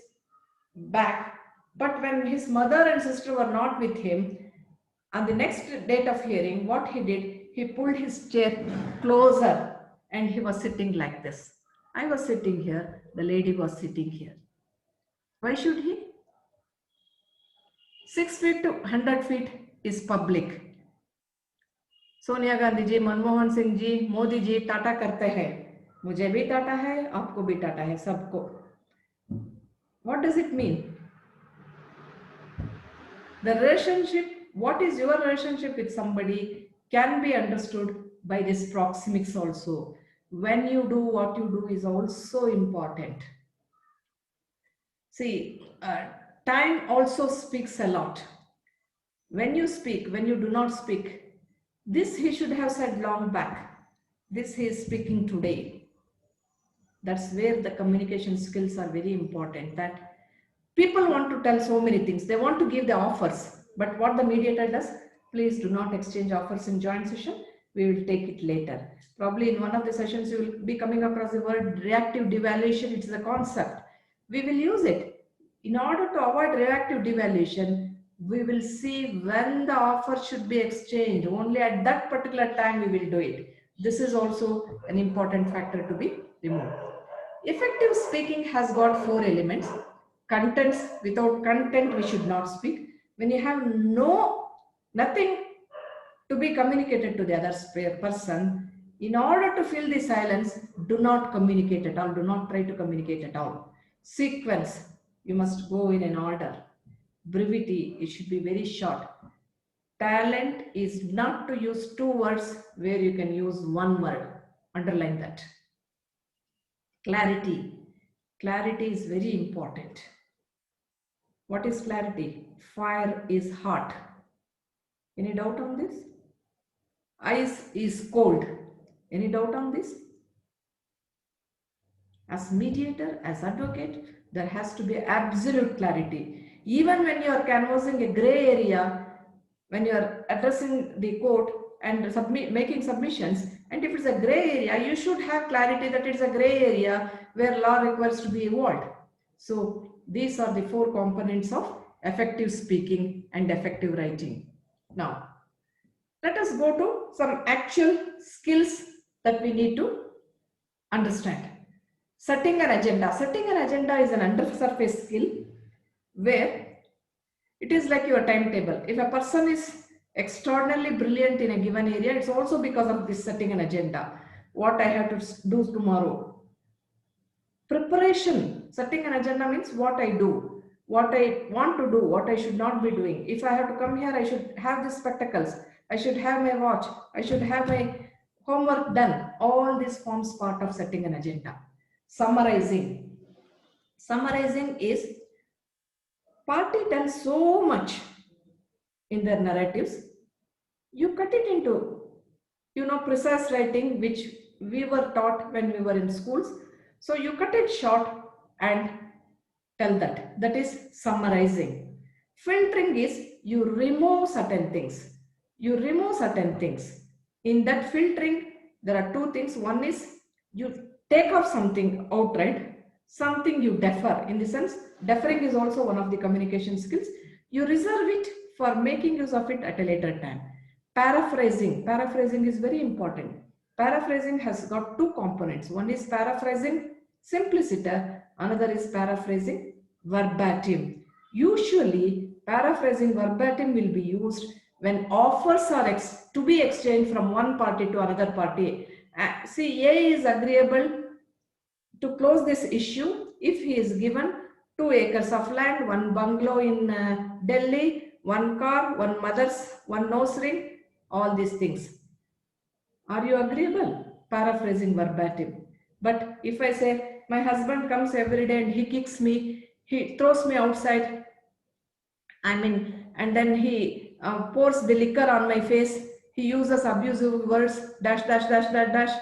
back. But when his mother and sister were not with him, on the next date of hearing, what he did, he pulled his chair closer and he was sitting like this. I was sitting here, the lady was sitting here. Why should he? 6 feet to 100 feet is public. Sonia Gandhi ji, Manmohan Singh ji, Modi ji Tata करते हैं. मुझे भी टाटा है, आपको भी टाटा है, सबको. What does it mean? The relationship, what is your relationship with somebody can be understood by this proxemics also. When you do what you do is also important. See, time also speaks a lot. When you speak, when you do not speak, this he should have said long back. This he is speaking today. That's where the communication skills are very important. That people want to tell so many things. They want to give the offers. But what the mediator does, please do not exchange offers in joint session. We will take it later. Probably in one of the sessions, you will be coming across the word reactive devaluation. It's a concept. We will use it. In order to avoid reactive devaluation, we will see when the offer should be exchanged. Only at that particular time we will do it. This is also an important factor to be removed. Effective speaking has got 4 elements. Contents, without content we should not speak. When you have nothing to be communicated to the other person, in order to fill the silence, do not communicate at all. Do not try to communicate at all. Sequence, you must go in an order. Brevity, it should be very short. Talent is not to use 2 words where you can use 1 word. Underline that. Clarity. Clarity is very important. What is clarity? Fire is hot. Any doubt on this? Ice is cold. Any doubt on this? As mediator, as advocate, there has to be absolute clarity. Even when you are canvassing a gray area, when you are addressing the court and making submissions, and if it's a gray area, you should have clarity that it's a gray area where law requires to be evolved. So these are the 4 components of effective speaking and effective writing. Now, let us go to some actual skills that we need to understand. Setting an agenda. Setting an agenda is an undersurface skill where it is like your timetable. If a person is extraordinarily brilliant in a given area, it's also because of this setting an agenda. What I have to do tomorrow. Preparation. Setting an agenda means what I do, what I want to do, what I should not be doing. If I have to come here, I should have the spectacles. I should have my watch. I should have my homework done. All this forms part of setting an agenda. Summarizing. Summarizing is party tells so much. in their narratives. You cut it into, precise writing, which we were taught when we were in schools. So you cut it short and tell that. That is summarizing. Filtering is you remove certain things. You remove certain things. In that filtering, there are two things. One is you take off something outright, something you defer. In the sense, deferring is also one of the communication skills. You reserve it for making use of it at a later time. Paraphrasing is very important. Paraphrasing has got two components. One is paraphrasing simpliciter, another is paraphrasing verbatim. Usually, paraphrasing verbatim will be used when offers are to be exchanged from one party to another party. See, A is agreeable to close this issue if he is given 2 acres of land, 1 bungalow in Delhi, 1 car, 1 mother's, 1 nose ring, all these things. Are you agreeable? Paraphrasing verbatim. But if I say, my husband comes every day and he kicks me, he throws me outside, and then he pours the liquor on my face, he uses abusive words, dash, dash, dash, dash, dash.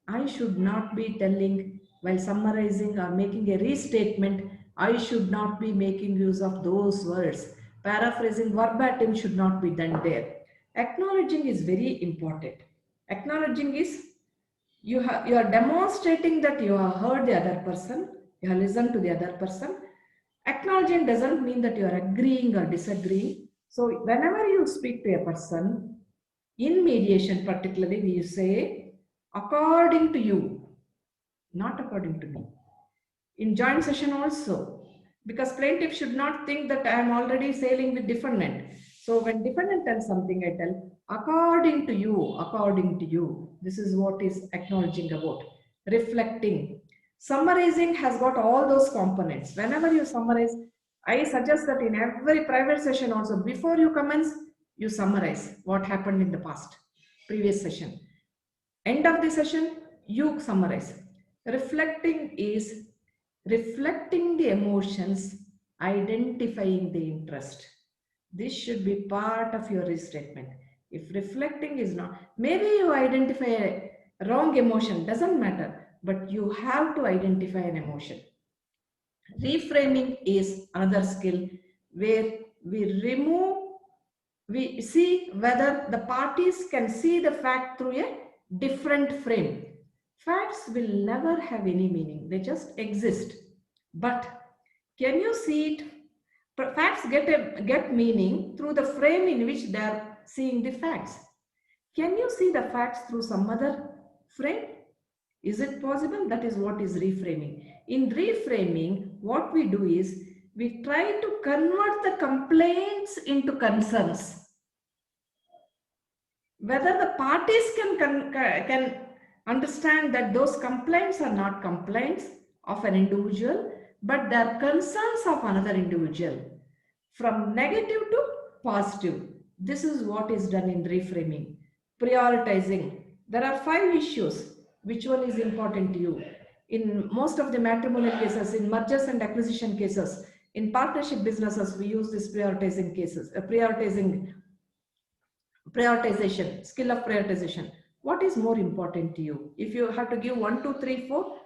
I should not be telling, while summarizing or making a restatement, I should not be making use of those words. Paraphrasing verbatim should not be done there. Acknowledging is very important. Acknowledging is you are demonstrating that you have heard the other person, you have listened to the other person. Acknowledging doesn't mean that you are agreeing or disagreeing. So whenever you speak to a person, in mediation particularly, we say, according to you, not according to me. In joint session also, because plaintiff should not think that I am already sailing with defendant. So when defendant tells something, I tell, according to you, this is what is acknowledging about. Reflecting. Summarizing has got all those components. Whenever you summarize, I suggest that in every private session also, before you commence, you summarize what happened in the past, previous session. End of the session, you summarize. Reflecting is reflecting the emotions, identifying the interest. This should be part of your restatement. If reflecting is not, maybe you identify a wrong emotion, doesn't matter, but you have to identify an emotion. Reframing is another skill where we see whether the parties can see the fact through a different frame. Facts will never have any meaning, they just exist. But can you see it? Facts get meaning through the frame in which they are seeing the facts. Can you see the facts through some other frame? Is it possible? That is what is reframing. In reframing, what we do is we try to convert the complaints into concerns. Whether the parties can understand that those complaints are not complaints of an individual, but they are concerns of another individual. From negative to positive. This is what is done in reframing. Prioritizing. There are 5 issues. Which one is important to you? In most of the matrimonial cases, in mergers and acquisition cases, in partnership businesses, we use this prioritizing cases, prioritization, skill of prioritization. What is more important to you? If you have to give 1, 2, 3, 4,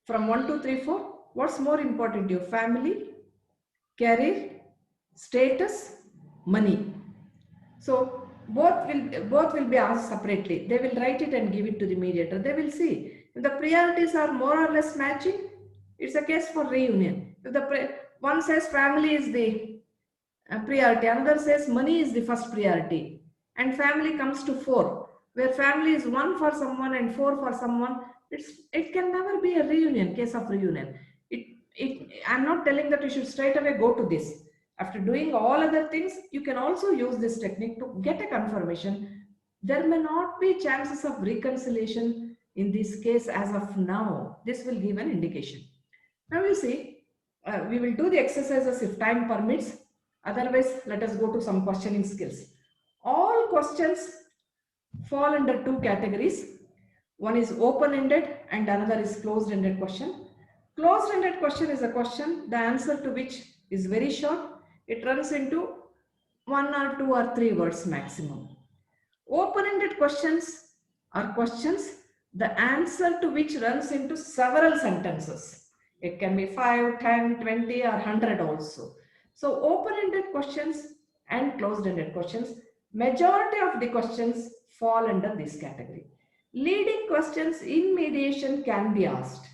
from 1, 2, 3, 4, what's more important to you? Family, career, status, money. So both will be asked separately. They will write it and give it to the mediator. They will see if the priorities are more or less matching. It's a case for reunion. If one says family is the priority, another says money is the first priority, and family comes to 4, where family is 1 for someone and 4 for someone, it can never be a reunion, case of reunion. I'm not telling that you should straight away go to this. After doing all other things, you can also use this technique to get a confirmation. There may not be chances of reconciliation in this case as of now. This will give an indication. Now you see, we will do the exercises if time permits. Otherwise, let us go to some questioning skills. All questions fall under 2 categories. One is open-ended and another is closed-ended question. Closed-ended question is a question, the answer to which is very short. It runs into 1 or 2 or 3 words maximum. Open-ended questions are questions, the answer to which runs into several sentences. It can be 5, 10, 20 or 100 also. So open-ended questions and closed-ended questions, majority of the questions fall under this category. Leading questions in mediation can be asked.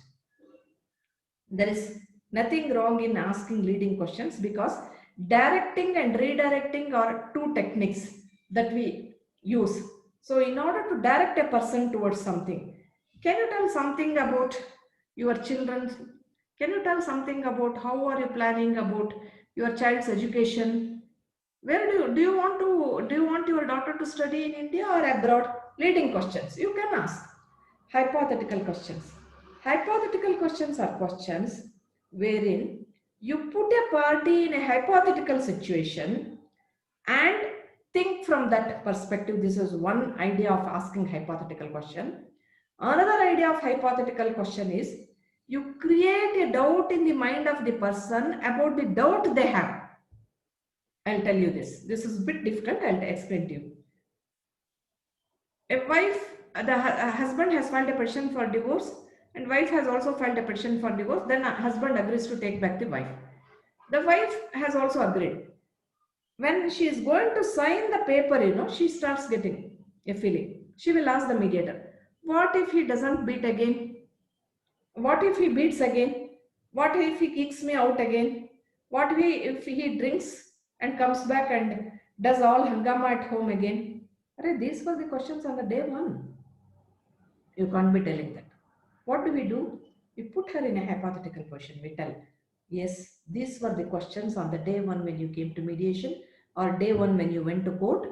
There is nothing wrong in asking leading questions because directing and redirecting are two techniques that we use. So in order to direct a person towards something, can you tell something about your children? Can you tell something about how are you planning about your child's education? Where do you want your daughter to study in India or abroad? Leading questions you can ask. Hypothetical questions. Hypothetical questions are questions wherein you put a party in a hypothetical situation and think from that perspective. This is one idea of asking hypothetical question. Another idea of hypothetical question is you create a doubt in the mind of the person about the doubt they have. I'll tell you this. This is a bit difficult. I'll explain to you. A wife, the husband has filed a petition for divorce and wife has also filed a petition for divorce. Then husband agrees to take back the wife. The wife has also agreed. When she is going to sign the paper, she starts getting a feeling. She will ask the mediator, what if he doesn't beat again? What if he beats again? What if he kicks me out again? What if he drinks and comes back and does all hangama at home again? These were the questions on the day one. You can't be telling that. What do? We put her in a hypothetical position. We tell, yes, these were the questions on the day one when you came to mediation or day one when you went to court.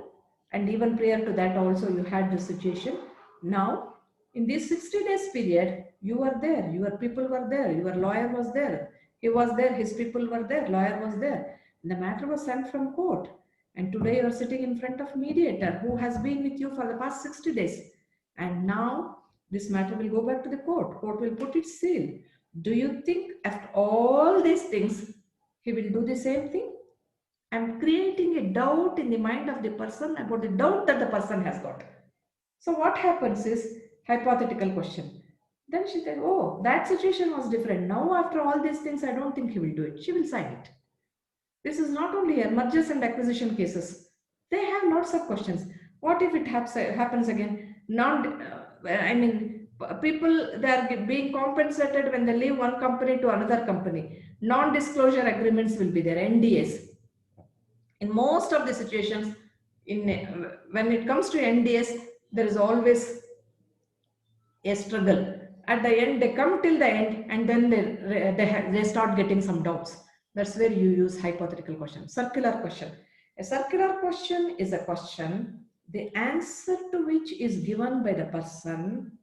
And even prior to that also you had the situation. Now, in this 60 days period, you were there, your people were there, your lawyer was there, he was there, his people were there, lawyer was there. And the matter was sent from court. And today you are sitting in front of mediator who has been with you for the past 60 days. And now this matter will go back to the court. Court will put its seal. Do you think after all these things, he will do the same thing? I'm creating a doubt in the mind of the person about the doubt that the person has got. So what happens is hypothetical question. Then she said, oh, that situation was different. Now after all these things, I don't think he will do it. She will sign it. This is not only here, mergers and acquisition cases. They have lots of questions. What if it happens again? People, they are being compensated when they leave one company to another company. Non-disclosure agreements will be there, NDAs. In most of the situations, when it comes to NDAs, there is always a struggle. At the end, they come till the end and then they start getting some doubts. That's where you use hypothetical question. Circular question. A circular question is a question, the answer to which is given by the person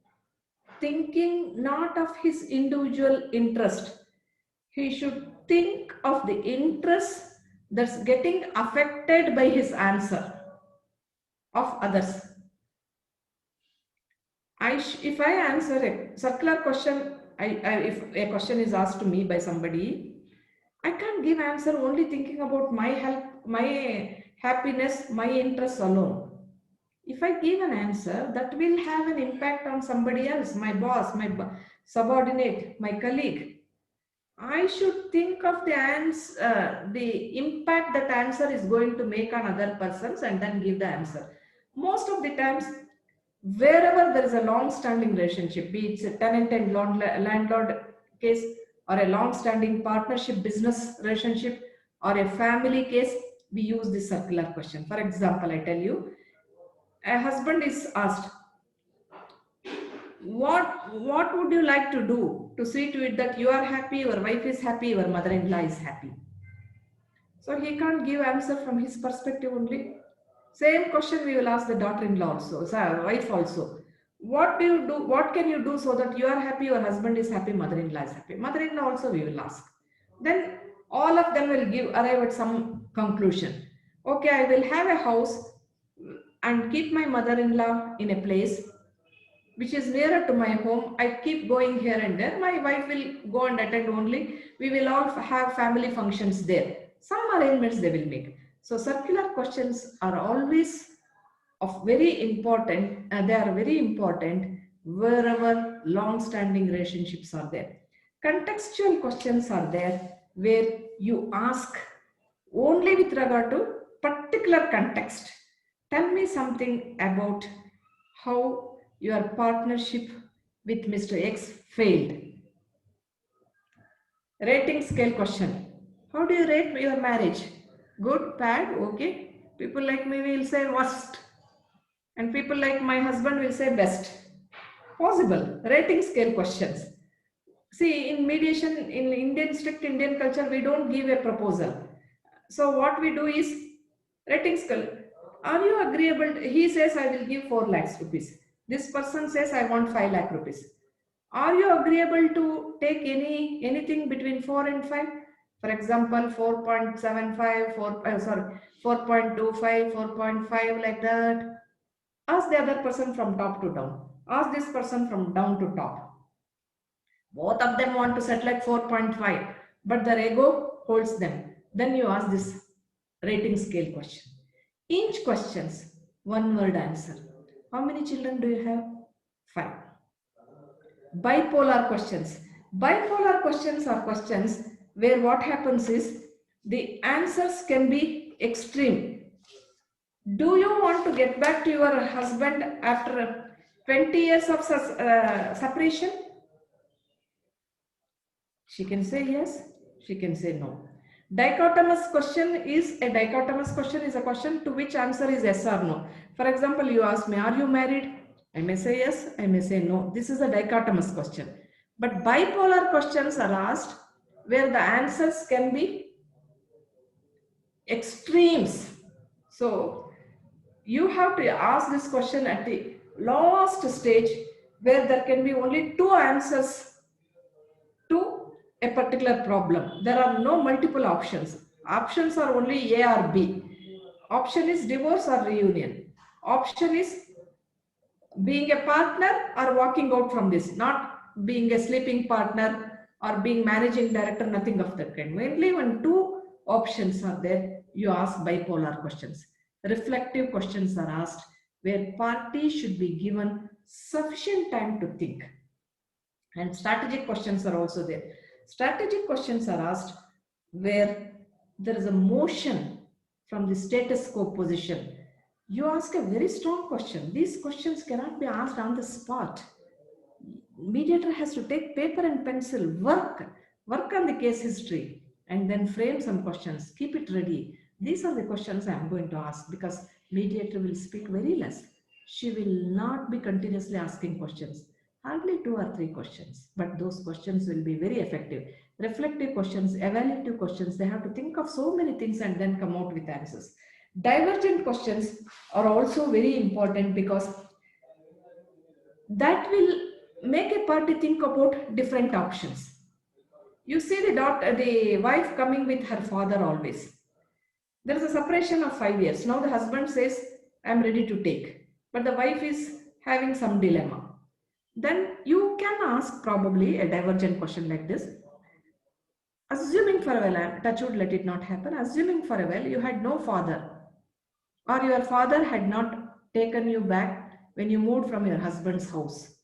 thinking not of his individual interest. He should think of the interest that's getting affected by his answer of others. If I answer a circular question, if a question is asked to me by somebody, I can't give answer only thinking about my health, my happiness, my interests alone. If I give an answer, that will have an impact on somebody else, my boss, my subordinate, my colleague. I should think of the impact that answer is going to make on other persons and then give the answer. Most of the times, wherever there is a long-standing relationship, be it a tenant and landlord case, or a long-standing partnership business relationship, or a family case, we use this circular question. For example, I tell you, a husband is asked, what would you like to do to see to it that you are happy, your wife is happy, your mother-in-law is happy? So he can't give answer from his perspective only. Same question we will ask the daughter-in-law also, wife also. What do you do? What can you do so that you are happy, your husband is happy, mother-in-law is happy? Mother-in-law also we will ask. Then all of them will arrive at some conclusion. Okay, I will have a house and keep my mother-in-law in a place which is nearer to my home. I keep going here and there. My wife will go and attend only. We will all have family functions there. Some arrangements they will make. So circular questions are always of very important, they are very important wherever long-standing relationships are there. Contextual questions are there where you ask only with regard to particular context. Tell me something about how your partnership with Mr. X failed. Rating scale question. How do you rate your marriage? Good, bad, okay? People like me will say worst. And people like my husband will say best. Possible. Rating scale questions. See, in mediation, in Indian, strict Indian culture, we don't give a proposal. So what we do is rating scale. Are you agreeable? He says, I will give 4 lakhs rupees. This person says, I want 5 lakh rupees. Are you agreeable to take anything between 4 and 5? For example, 4.75, 4.25, 4.5, like that. Ask the other person from top to down. Ask this person from down to top. Both of them want to set like 4.5, but their ego holds them. Then you ask this rating scale question. Inch questions, 1 word answer. How many children do you have? 5. Bipolar questions. Bipolar questions are questions where what happens is the answers can be extreme. Do you want to get back to your husband after 20 years of separation? She can say yes, she can say no. Dichotomous question is a question to which answer is yes or no. For example, you ask me, are you married? I may say yes, I may say no. This is a dichotomous question. But bipolar questions are asked where the answers can be extremes. So you have to ask this question at the last stage where there can be only 2 answers to a particular problem. There are no multiple options. Options are only A or B. Option is divorce or reunion. Option is being a partner or walking out from this, not being a sleeping partner or being managing director, nothing of that kind. Mainly when 2 options are there, you ask bipolar questions. Reflective questions are asked where parties should be given sufficient time to think. And strategic questions are also there. Strategic questions are asked where there is a motion from the status quo position. You ask a very strong question. These questions cannot be asked on the spot. Mediator has to take paper and pencil, work on the case history, and then frame some questions, keep it ready. These are the questions I am going to ask because mediator will speak very less. She will not be continuously asking questions. Hardly 2 or 3 questions, but those questions will be very effective. Reflective questions, evaluative questions, they have to think of so many things and then come out with answers. Divergent questions are also very important because that will make a party think about different options. You see the wife coming with her father always. There is a separation of 5 years. Now the husband says, I am ready to take. But the wife is having some dilemma. Then you can ask probably a divergent question like this. Assuming for a while, touch wood, let it not happen. Assuming for a while you had no father or your father had not taken you back when you moved from your husband's house.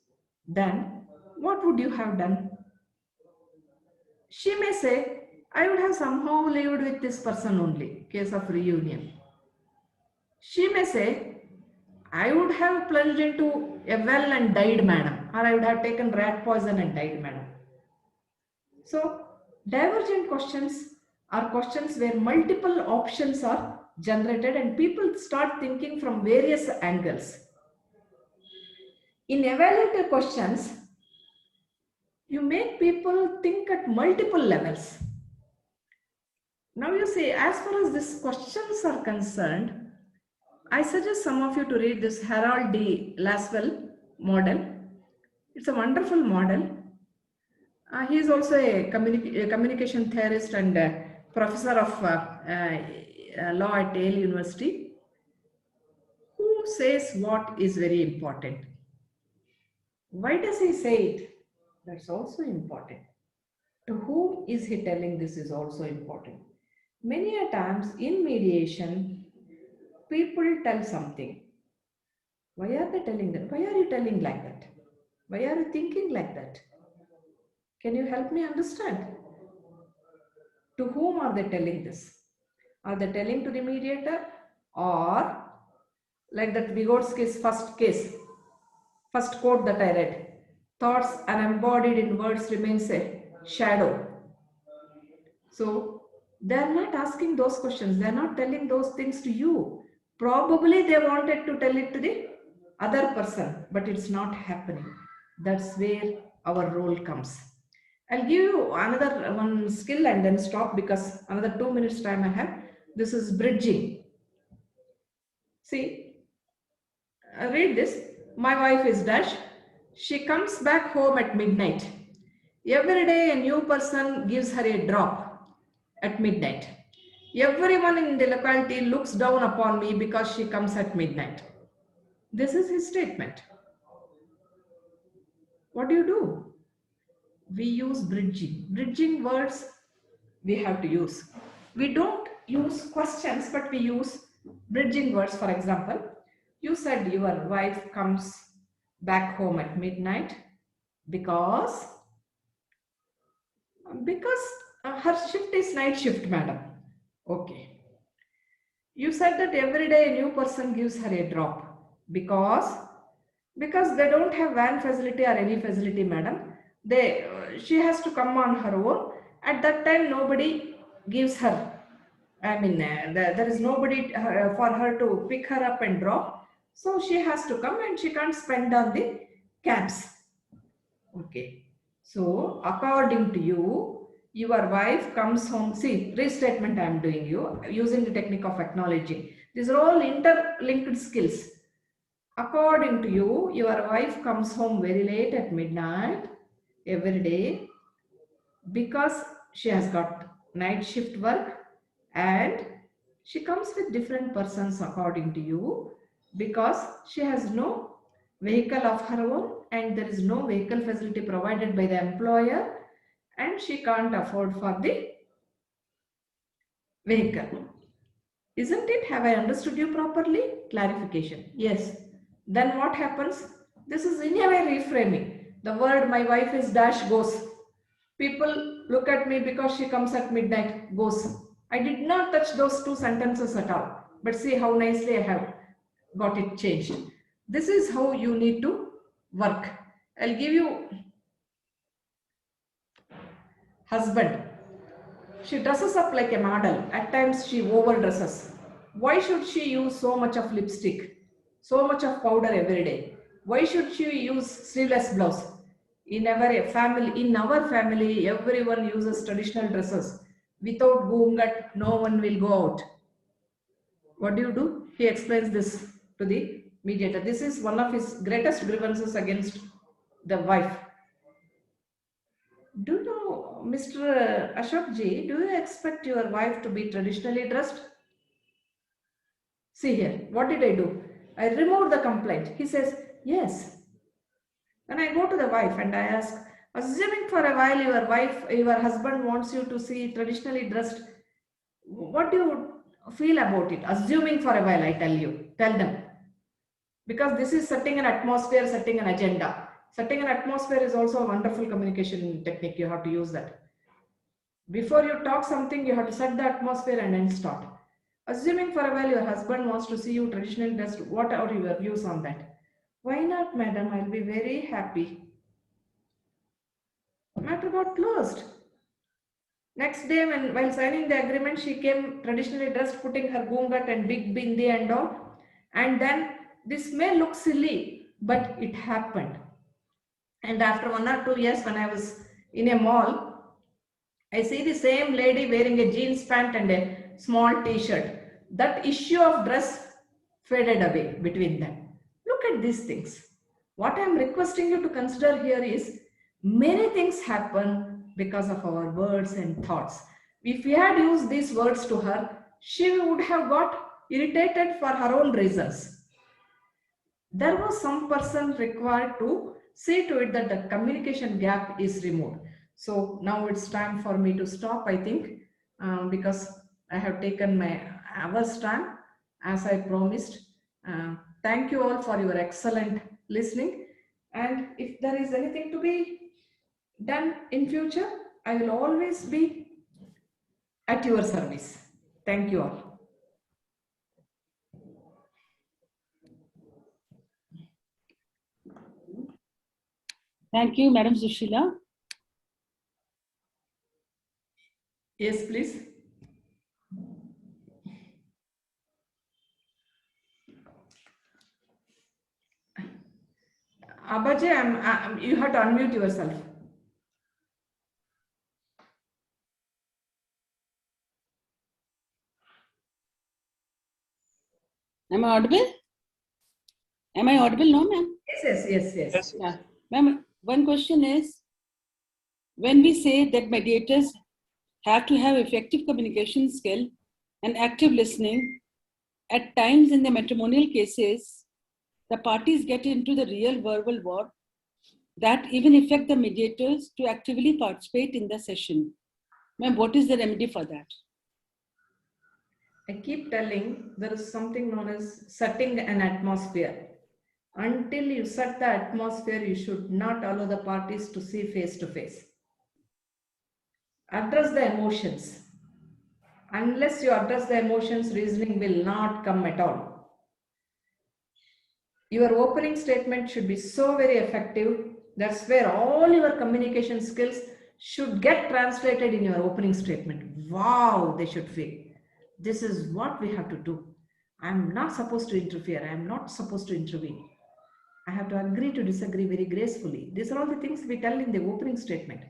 Then what would you have done? She may say, I would have somehow lived with this person only, case of reunion. She may say, I would have plunged into a well and died, madam, or I would have taken rat poison and died, madam. So, divergent questions are questions where multiple options are generated and people start thinking from various angles. In evaluative questions, you make people think at multiple levels. Now you see, as far as these questions are concerned, I suggest some of you to read this Harold D. Laswell model. It's a wonderful model. He is also a communication theorist and professor of law at Yale University, who says what is very important. Why does he say it? That's also important. To whom is he telling this is also important. Many a times in mediation, people tell something. Why are they telling that? Why are you telling like that? Why are you thinking like that? Can you help me understand? To whom are they telling this? Are they telling to the mediator, or like that Vygotsky's first quote that I read, thoughts unembodied in words remains a shadow. So they are not asking those questions. They are not telling those things to you. Probably they wanted to tell it to the other person, but it's not happening. That's where our role comes. I'll give you another one skill and then stop because another 2 minutes time I have. This is bridging. See, read this. My wife is dash. She comes back home at midnight. Every day a new person gives her a drop at midnight. Everyone in the locality looks down upon me because she comes at midnight. This is his statement. What do? We use bridging. Bridging words we have to use. We don't use questions, but we use bridging words. For example, you said your wife comes back home at midnight because her shift is night shift, madam. Okay. You said that every day a new person gives her a drop because they don't have van facility or any facility, madam. She has to come on her own. At that time, nobody gives her. I mean, there is nobody for her to pick her up and drop. So she has to come and she can't spend on the cabs. Okay. So according to you, your wife comes home. See, restatement I am doing you using the technique of acknowledging. These are all interlinked skills. According to you, your wife comes home very late at midnight every day because she has got night shift work, and she comes with different persons according to you because she has no vehicle of her own and there is no vehicle facility provided by the employer and she can't afford for the vehicle. Isn't it? Have I understood you properly? Clarification. Yes. Then what happens? This is in a way reframing. The word my wife is dash goes. People look at me because she comes at midnight goes. I did not touch those two sentences at all. But see how nicely I have got it changed. This is how you need to work. I'll give you husband. She dresses up like a model. At times she overdresses. Why should she use so much of lipstick, so much of powder every day? Why should she use sleeveless blouse? In our family, everyone uses traditional dresses. Without gungat, no one will go out. What do? He explains this to the mediator. This is one of his greatest grievances against the wife. Do you know, Mr. Ashok ji, do you expect your wife to be traditionally dressed? See here, what did I do? I removed the complaint. He says, yes. Then I go to the wife and I ask, assuming for a while your husband wants you to see traditionally dressed, what do you feel about it? Assuming for a while, I tell them. Because this is setting an atmosphere, setting an agenda. Setting an atmosphere is also a wonderful communication technique. You have to use that. Before you talk something, you have to set the atmosphere and then start. Assuming for a while your husband wants to see you traditionally dressed, what are your views on that? Why not, madam? I'll be very happy. Matter got closed. Next day, while signing the agreement, she came traditionally dressed, putting her gungat and big bindi and all. And then this may look silly, but it happened. And after 1 or 2 years, when I was in a mall, I see the same lady wearing a jeans pant and a small t-shirt. That issue of dress faded away between them. Look at these things. What I am requesting you to consider here is many things happen because of our words and thoughts. If we had used these words to her, she would have got irritated for her own reasons. There was some person required to see to it that the communication gap is removed. So now it's time for me to stop, I think, because I have taken my hour's time as I promised. Thank you all for your excellent listening. And if there is anything to be done in future, I will always be at your service. Thank you all. Thank you, Madam Sushila. Yes, please. Abaji, you have to unmute yourself. Am I audible? Am I audible now, ma'am? Yes. Yeah. Ma'am, one question is, when we say that mediators have to have effective communication skill and active listening, at times in the matrimonial cases, the parties get into the real verbal war that even affect the mediators to actively participate in the session. Ma'am, what is the remedy for that? I keep telling there is something known as setting an atmosphere. Until you set the atmosphere, you should not allow the parties to see face to face. Address the emotions. Unless you address the emotions, reasoning will not come at all. Your opening statement should be so very effective. That's where all your communication skills should get translated in your opening statement. Wow, they should feel. This is what we have to do. I'm not supposed to interfere. I'm not supposed to intervene. I have to agree to disagree very gracefully. These are all the things we tell in the opening statement.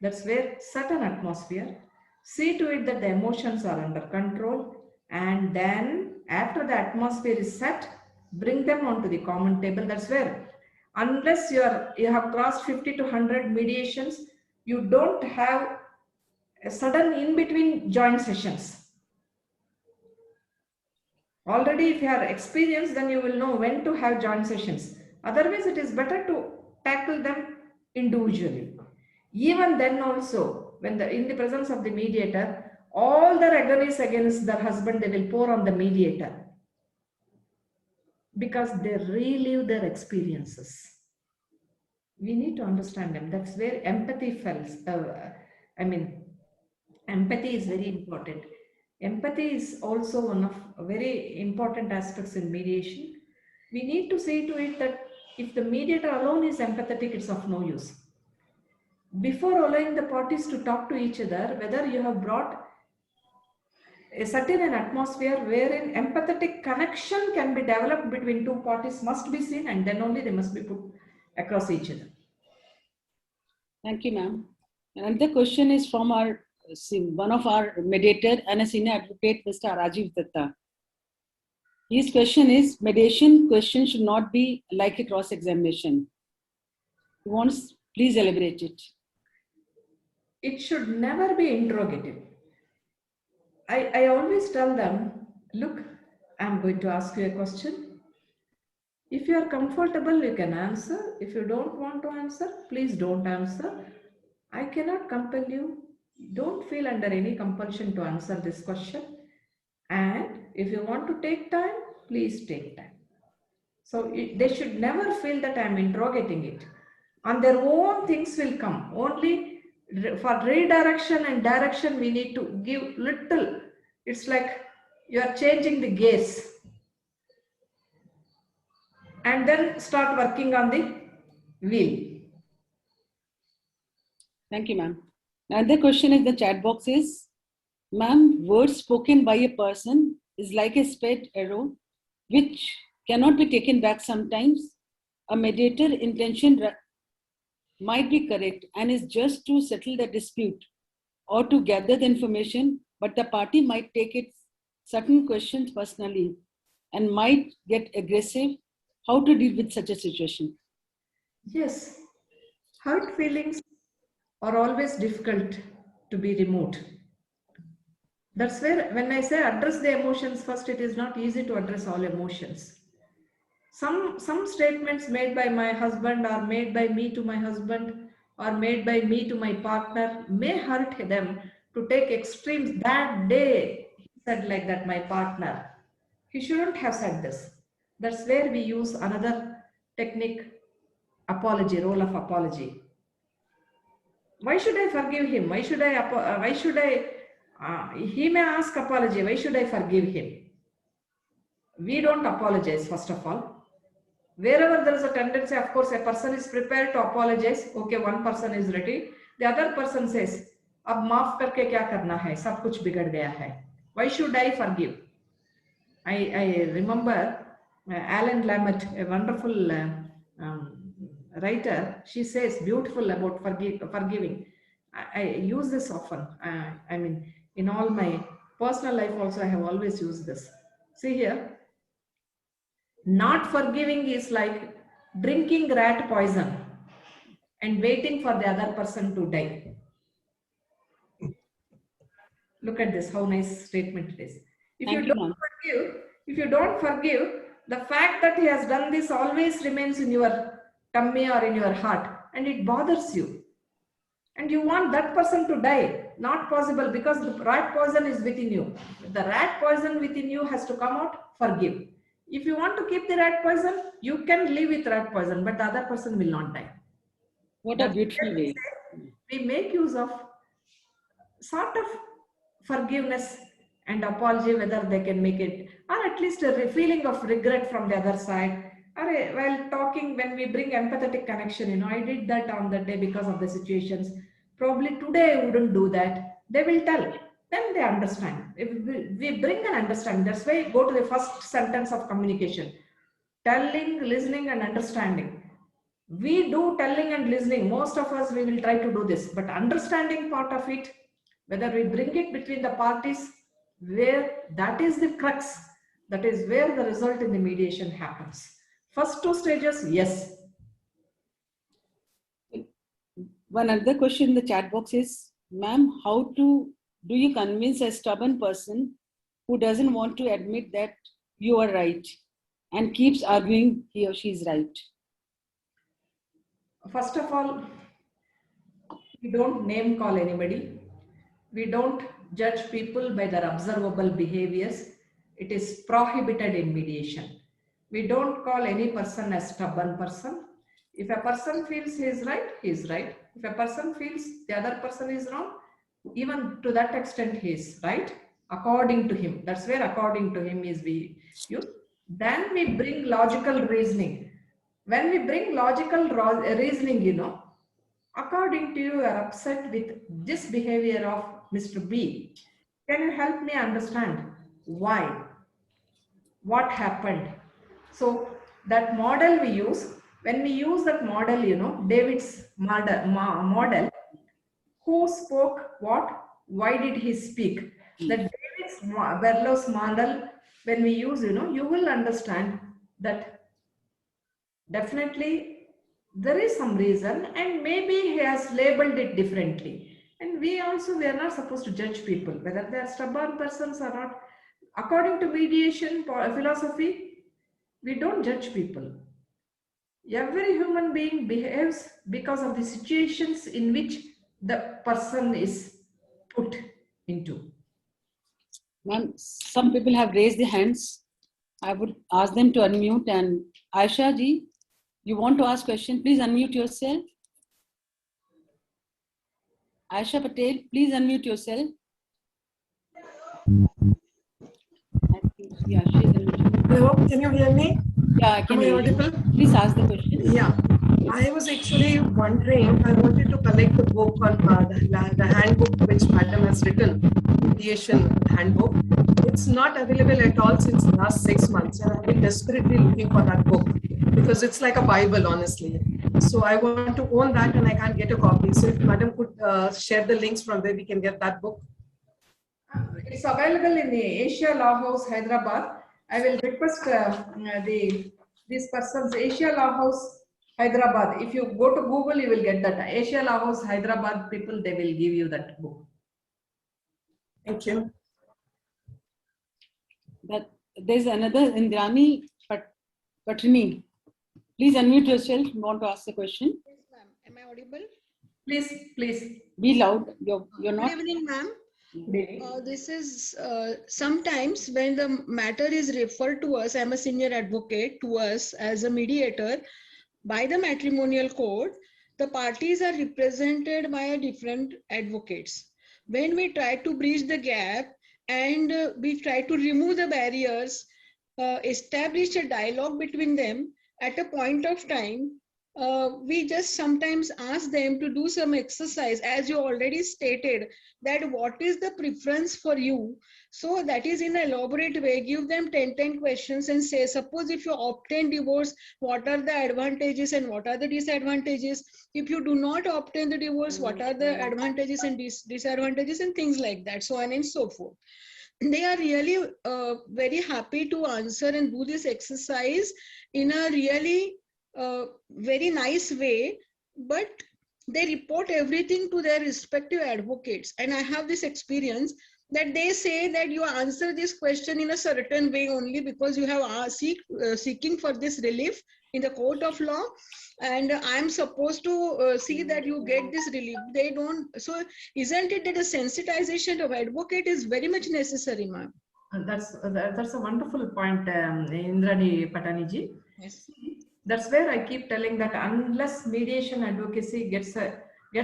That's where set an atmosphere. See to it that the emotions are under control. And then after the atmosphere is set, bring them onto the common table. That's where, unless you have crossed 50 to 100 mediations, you don't have a sudden in-between joint sessions. Already, if you are experienced, then you will know when to have joint sessions. Otherwise, it is better to tackle them individually. Even then also, when in the presence of the mediator, all their agonies against their husband, they will pour on the mediator. Because they relive their experiences. We need to understand them. That's where empathy falls. Empathy is very important. Empathy is also one of very important aspects in mediation. We need to see to it that if the mediator alone is empathetic, it's of no use. Before allowing the parties to talk to each other, whether you have brought a certain atmosphere wherein empathetic connection can be developed between two parties must be seen, and then only they must be put across each other. Thank you, ma'am. Another question is from one of our mediator and a senior advocate, Mr. Rajiv Datta. His question is, mediation question should not be like a cross-examination. He wants, please elaborate it. It should never be interrogative. I always tell them, look, I'm going to ask you a question. If you are comfortable, you can answer. If you don't want to answer, please don't answer. I cannot compel you. Don't feel under any compulsion to answer this question. And if you want to take time, please take time. So they should never feel that I'm interrogating it. On their own, things will come. Only for redirection and direction, we need to give little. It's like you are changing the gears. And then start working on the wheel. Thank you, ma'am. Another question in the chat box is, ma'am, words spoken by a person is like a sped arrow, which cannot be taken back sometimes. A mediator intention might be correct and is just to settle the dispute or to gather the information, but the party might take its certain questions personally and might get aggressive. How to deal with such a situation? Yes, hurt feelings are always difficult to be removed. That's where when I say address the emotions first, it is not easy to address all emotions. Some statements made by my husband or made by me to my husband or made by me to my partner may hurt them to take extremes. That day said like that, my partner, he shouldn't have said this. That's where we use another technique, apology, role of apology. Why should I forgive him? Why should I, he may ask apology. Why should I forgive him? We don't apologize, first of all. Wherever there is a tendency, of course, a person is prepared to apologize. Okay, one person is ready. The other person says, अब माफ करके क्या करना है? सब कुछ बिगड़ गया है. Why should I forgive? I remember Alan Lamott, a wonderful writer. She says beautiful about forgiving. I use this often. I mean, in all my personal life also, I have always used this. See here, not forgiving is like drinking rat poison and waiting for the other person to die. Look at this, how nice statement it is. If you don't forgive, the fact that he has done this always remains in your tummy or in your heart, and it bothers you. And you want that person to die. Not possible, because the rat poison is within you. The rat poison within you has to come out, forgive. If you want to keep the rat poison, you can live with rat poison, but the other person will not die. What a beautiful way. We make use of sort of forgiveness and apology, whether they can make it, or at least a feeling of regret from the other side. Or while talking, when we bring empathetic connection, I did that on that day because of the situations. Probably today I wouldn't do that. They will tell. Then they understand. If we bring an understanding. That's why I go to the first sentence of communication. Telling, listening, and understanding. We do telling and listening. Most of us, we will try to do this. But understanding part of it, whether we bring it between the parties, where that is the crux, that is where the result in the mediation happens. First two stages, yes. One other question in the chat box is, ma'am, how do you convince a stubborn person who doesn't want to admit that you are right and keeps arguing he or she is right? First of all, we don't name call anybody. We don't judge people by their observable behaviors. It is prohibited in mediation. We don't call any person a stubborn person. If a person feels he is right, he is right. If a person feels the other person is wrong, even to that extent he is right, according to him. That's where according to him is we use. Then we bring logical reasoning. When we bring logical reasoning, according to you, you are upset with this behavior of Mr. B. Can you help me understand why? What happened? So that model we use, when we use that model, David's model, who spoke what, why did he speak? That David's Berlow's model, when we use, you will understand that definitely there is some reason, and maybe he has labeled it differently. And we are not supposed to judge people, whether they are stubborn persons or not. According to mediation philosophy, we don't judge people. Every human being behaves because of the situations in which the person is put into. Ma'am, some people have raised their hands. I would ask them to unmute. And Aisha ji, you want to ask question? Please unmute yourself. Aisha Patel, please unmute yourself. Yeah, she's unmuted. Hello, can you hear me? Yeah, I can hear you. Please ask the question. Yeah, I was actually wondering, I wanted to collect the book on the handbook which Madam has written, mediation handbook. It's not available at all since the last 6 months, and I've been desperately looking for that book because it's like a Bible, honestly. So I want to own that, and I can't get a copy. So if Madam could share the links from where we can get that book. It's available in the Asia Law House, Hyderabad. I will request these persons, Asia Law House, Hyderabad. If you go to Google, you will get that. Asia Law House, Hyderabad people, they will give you that book. Thank you. But there's another Indrani Patni. Please unmute yourself. You want to ask the question? Yes, ma'am. Am I audible? Please. Be loud. You're not. Good evening, ma'am. This is sometimes when the matter is referred to us, I'm a senior advocate, to us as a mediator by the matrimonial code, the parties are represented by different advocates. When we try to bridge the gap and we try to remove the barriers, establish a dialogue between them at a point of time, we just sometimes ask them to do some exercise, as you already stated, that what is the preference for you. So that is in an elaborate way, give them 10 questions and say, suppose if you obtain divorce, what are the advantages and what are the disadvantages? If you do not obtain the divorce, what are the advantages and disadvantages, and things like that, so on and so forth. They are really very happy to answer and do this exercise in a really very nice way, but they report everything to their respective advocates. And I have this experience that they say that you answer this question in a certain way only because you have seeking for this relief in the court of law, and I'm supposed to see that you get this relief. They don't. So isn't it that a sensitization of advocate is very much necessary, ma'am? That's a wonderful point, Indrani Pataniji. Yes. That's where I keep telling that unless mediation advocacy gets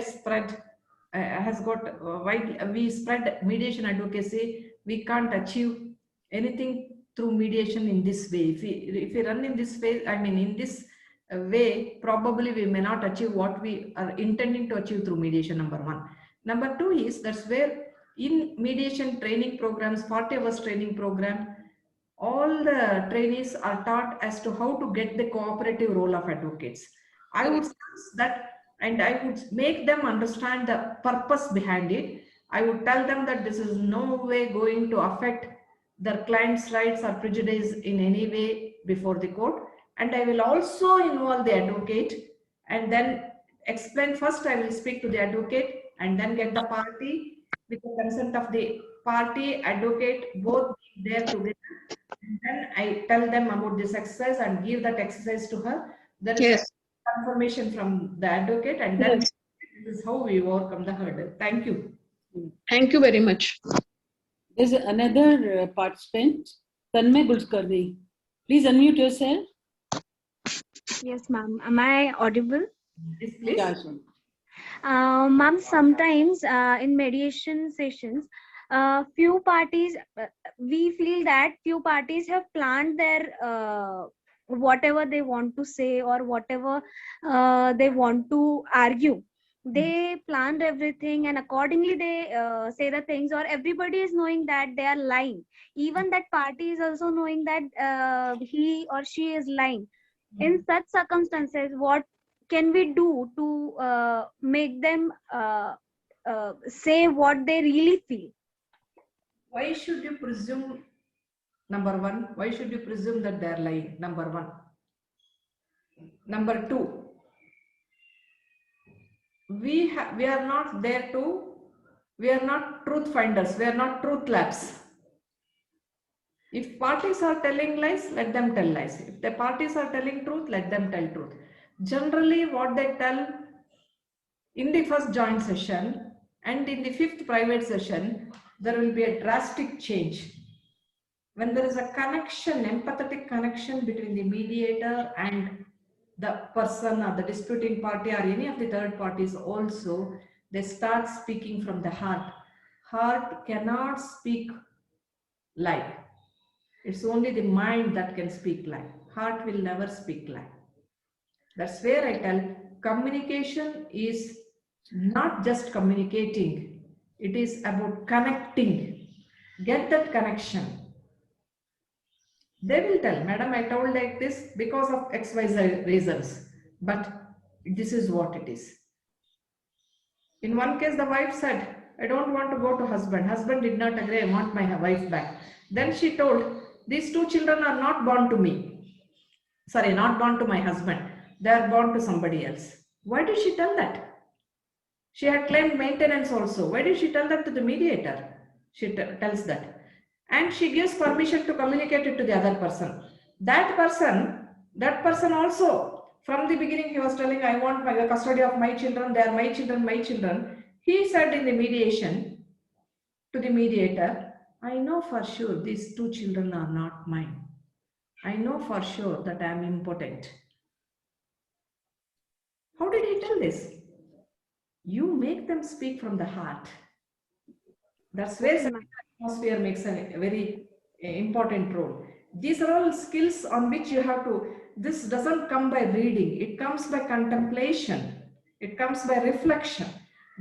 spread, has got we spread mediation advocacy, we can't achieve anything through mediation in this way. If we run in this way, I mean in this way, probably we may not achieve what we are intending to achieve through mediation, number one. Number two is, that's where in mediation training programs, 40 hours training program, all the trainees are taught as to how to get the cooperative role of advocates. I would stress that, and I would make them understand the purpose behind it. I would tell them that this is no way going to affect their client's rights or prejudice in any way before the court. And I will also involve the advocate and then explain. First, I will speak to the advocate and then get the party with the consent of the party, advocate, both there together. And then I tell them about this exercise and give that exercise to her. There is Yes. a confirmation from the advocate, and then Yes. this is how we overcome the hurdle. Thank you. Thank you very much. There's another participant, Tanmay Bulkarni. Please unmute yourself. Yes, ma'am. Am I audible? Yes, please. Yeah, sure. Ma'am, sometimes in mediation sessions, few parties, we feel that few parties have planned their whatever they want to say or whatever they want to argue. They planned everything and accordingly they say the things, or everybody is knowing that they are lying. Even that party is also knowing that he or she is lying. In such circumstances, what can we do to make them say what they really feel? Why should you presume, number one, why should you presume that they are lying? Number one. Number two, we are not there to, we are not truth finders, we are not truth labs. If parties are telling lies, let them tell lies. If the parties are telling truth, let them tell truth. Generally, what they tell in the first joint session and in the fifth private session, there will be a drastic change. When there is a connection, empathetic connection between the mediator and the person or the disputing party or any of the third parties also, they start speaking from the heart. Heart cannot speak lie. It's only the mind that can speak lie. Heart will never speak lie. That's where I tell communication is not just communicating. It is about connecting. Get that connection. They will tell, Madam, I told like this because of XYZ reasons, but this is what it is. In one case, the wife said, I don't want to go to husband. Husband did not agree, I want my wife back. Then she told, these two children are not born to me. Sorry, not born to my husband. They are born to somebody else. Why did she tell that? She had claimed maintenance also. Why did she tell that to the mediator? She tells that. And she gives permission to communicate it to the other person. That person also, from the beginning he was telling, I want the custody of my children, they are my children, my children. He said in the mediation, to the mediator, I know for sure these two children are not mine. I know for sure that I am impotent. How did he tell this? You make them speak from the heart. That's where Okay, ma'am. atmosphere makes a very important role. These are all skills on which you have to, this doesn't come by reading, it comes by contemplation, it comes by reflection.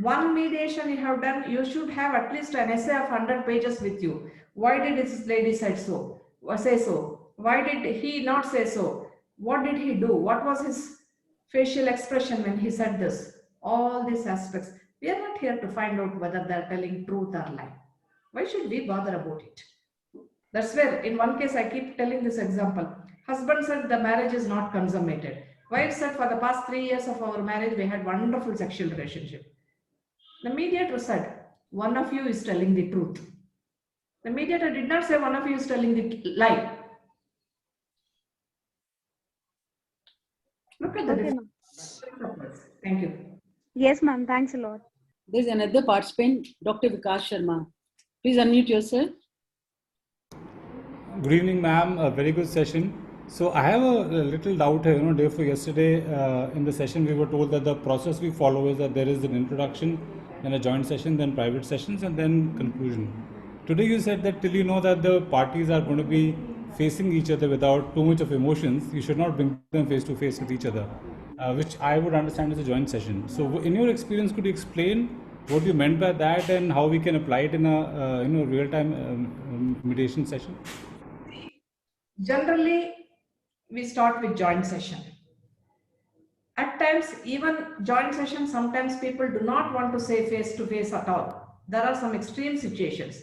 One mediation you have done, you should have at least an essay of 100 pages with you. Why did this lady say so? Why did he not say so? What did he do? What was his facial expression when he said this? All these aspects. We are not here to find out whether they are telling truth or lie. Why should we bother about it? That's where, in one case, I keep telling this example. Husband said the marriage is not consummated. Wife said for the past 3 years of our marriage, we had wonderful sexual relationship. The mediator said, one of you is telling the truth. The mediator did not say one of you is telling the lie. Look at the Okay, difference. ma'am. Thank you. Yes, ma'am. Thanks a lot. There's another participant, Dr. Vikas Sharma. Please unmute yourself. Good evening, ma'am. A very good session. So I have a little doubt here. Day for yesterday in the session, we were told that the process we follow is that there is an introduction, then a joint session, then private sessions, and then conclusion. Today you said that till you know that the parties are going to be facing each other without too much of emotions, you should not bring them face to face with each other, which I would understand as a joint session. So in your experience, could you explain what you meant by that and how we can apply it in a real-time mediation session? Generally, we start with joint session. At times, even joint session, sometimes people do not want to say face to face at all. There are some extreme situations.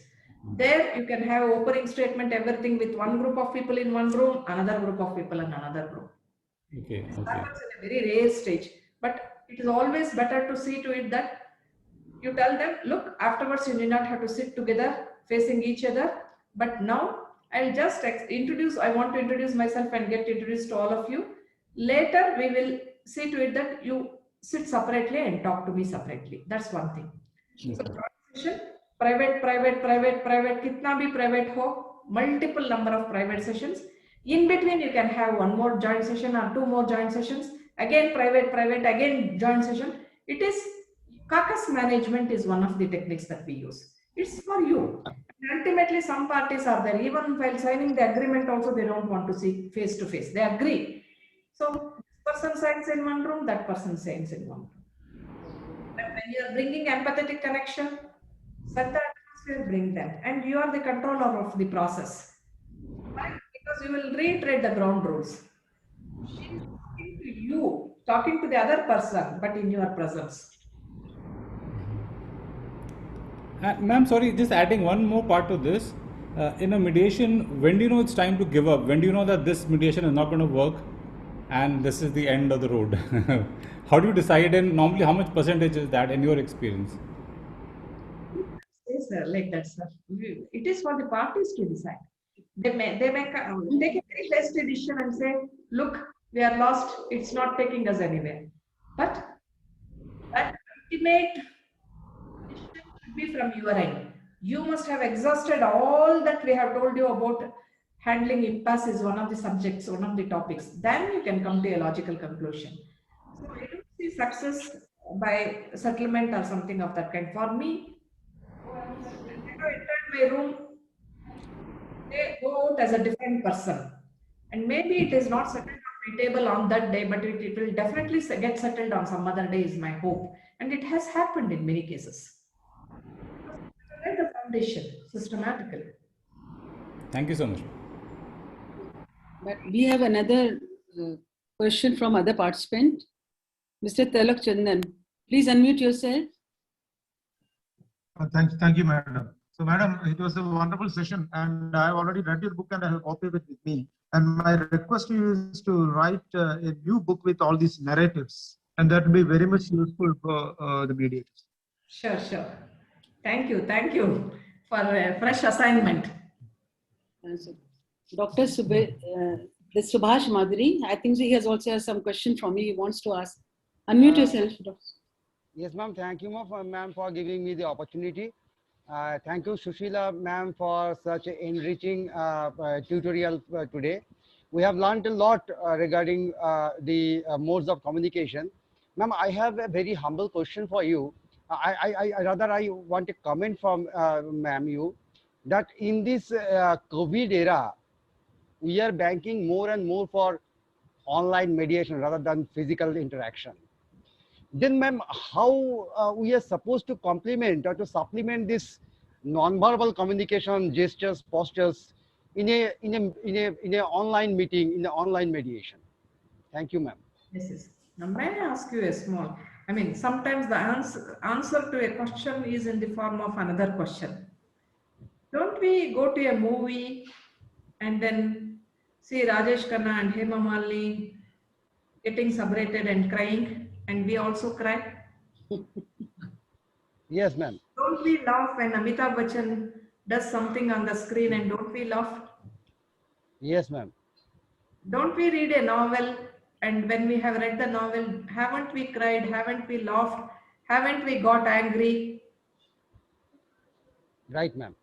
There you can have opening statement, everything with one group of people in one room, another group of people in another room. Okay. That happens in a very rare stage. But it is always better to see to it that you tell them, look, afterwards you need not have to sit together facing each other. But now I'll just I want to introduce myself and get introduced to all of you. Later we will see to it that you sit separately and talk to me separately. That's one thing. Yes, So session, private, kitna bhi private ho, multiple number of private sessions. In between you can have one more joint session or two more joint sessions. Again private, again joint session. It is, caucus management is one of the techniques that we use. It's for you. And ultimately, some parties are there. Even while signing the agreement also, they don't want to see face to face. They agree. So this person signs in one room, that person signs in one room. But when you are bringing empathetic connection, set the atmosphere, bring them. And you are the controller of the process. Why? Because you will reiterate the ground rules. She is talking to you, talking to the other person, but in your presence. Ma'am, sorry, just adding one more part to this. In a mediation, when do you know it's time to give up? When do you know that this mediation is not going to work and this is the end of the road? How do you decide, and normally how much percentage is that in your experience? Yes, sir, like that, sir. It is for the parties to decide. They may take a very hasty decision and say, look, we are lost, it's not taking us anywhere. But that ultimate decision should be from your end. You must have exhausted all that we have told you about. Handling impasse is one of the subjects, one of the topics. Then you can come to a logical conclusion. So I don't see success by settlement or something of that kind. For me, when I entered my room, they go out as a different person. And maybe it is not settled on my table on that day, but it will definitely get settled on some other day is my hope. And it has happened in many cases. Lay the foundation systematically. Thank you so much. But we have another question from other participant, Mr. Talak Chandan. Please unmute yourself. Thank you, madam. So, madam, it was a wonderful session, and I have already read your book and I have copied it with me. And my request to you is to write a new book with all these narratives, and that will be very much useful for the mediators. Sure. Thank you for a fresh assignment. Dr. Subhash Madhuri, I think he has also some question from you. He wants to ask. Unmute yourself, Doctor. Yes, ma'am. Thank you, ma'am, for giving me the opportunity. Thank you, Sushila ma'am, for such an enriching tutorial today. We have learned a lot regarding the modes of communication. Ma'am, I have a very humble question for you. I want a comment from ma'am you that in this COVID era, we are banking more and more for online mediation rather than physical interaction. Then, ma'am, how we are supposed to complement or to supplement this non-verbal communication, gestures, postures in a online meeting, in an online mediation? Thank you, ma'am. Yes, yes. Now, may I ask you a small? I mean, sometimes the answer to a question is in the form of another question. Don't we go to a movie and then see Rajesh Khanna and Hema Malini getting separated and crying, and we also cry? Yes, ma'am. Don't we laugh when Amitabh Bachchan does something on the screen, and don't we laugh? Yes, ma'am. Don't we read a novel, and when we have read the novel, haven't we cried, haven't we laughed, haven't we got angry? Right, ma'am.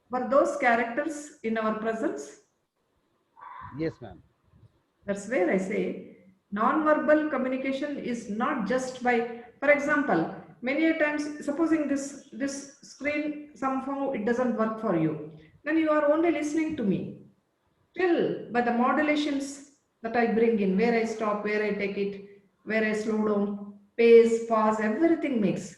Were those characters in our presence? Yes, ma'am. That's where I say non-verbal communication is not just by, for example, many a times, supposing this screen somehow it doesn't work for you, then you are only listening to me. Still, by the modulations that I bring in, where I stop, where I take it, where I slow down, pace, pause, everything makes.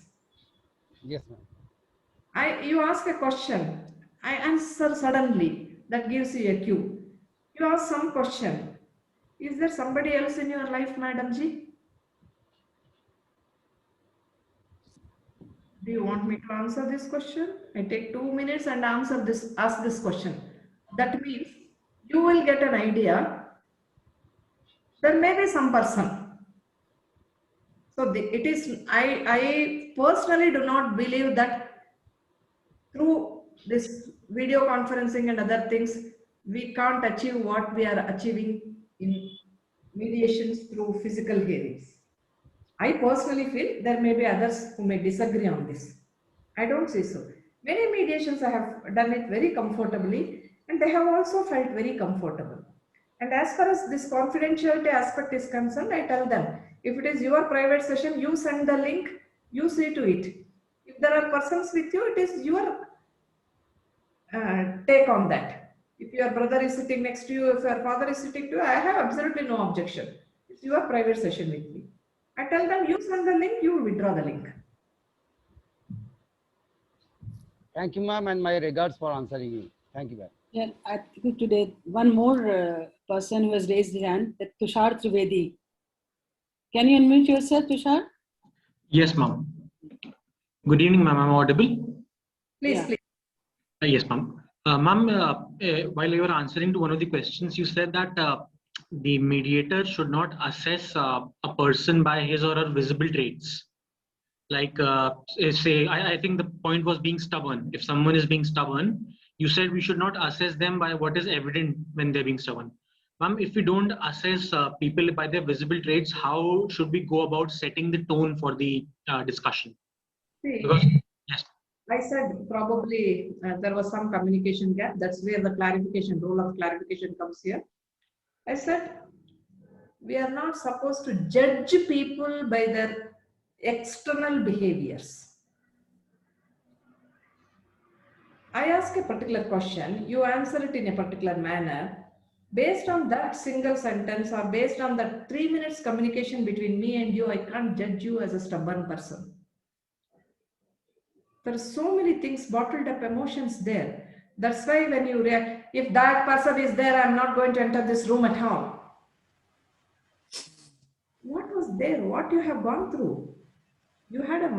Yes, ma'am. You ask a question, I answer suddenly. That gives you a cue. You ask some question. Is there somebody else in your life, Madam Ji? Do you want me to answer this question? I take 2 minutes and ask this question. That means you will get an idea. There may be some person. So I personally do not believe that through this video conferencing and other things, we can't achieve what we are achieving in mediations through physical hearings. I personally feel there may be others who may disagree on this. I don't say so. Many mediations I have done it very comfortably, and they have also felt very comfortable. And as far as this confidentiality aspect is concerned, I tell them, if it is your private session, you send the link, you see to it. If there are persons with you, it is your take on that. If your brother is sitting next to you, if your father is sitting to you, I have absolutely no objection. It's your private session with me. I tell them, you send the link, you withdraw the link. Thank you, ma'am, and my regards for answering me. Thank you, ma'am. Yeah, I think today one more person who has raised his hand, that Tushar Trivedi. Can you unmute yourself, Tushar? Yes, ma'am. Good evening, ma'am. I'm audible? Please, Yeah. please. Yes, ma'am. Ma'am, while you were answering to one of the questions, you said that the mediator should not assess a person by his or her visible traits. Like, say, I think the point was being stubborn. If someone is being stubborn, you said we should not assess them by what is evident when they're being stubborn. Ma'am, if we don't assess people by their visible traits, how should we go about setting the tone for the discussion? See, Because, yes. I said probably there was some communication gap. That's where the role of clarification comes here. I said we are not supposed to judge people by their external behaviors. I ask a particular question, you answer it in a particular manner. Based on that single sentence or based on that 3 minutes communication between me and you, I can't judge you as a stubborn person. There are so many things, bottled up emotions there. That's why when you react, if that person is there, I'm not going to enter this room at all. What was there? What you have gone through? You had a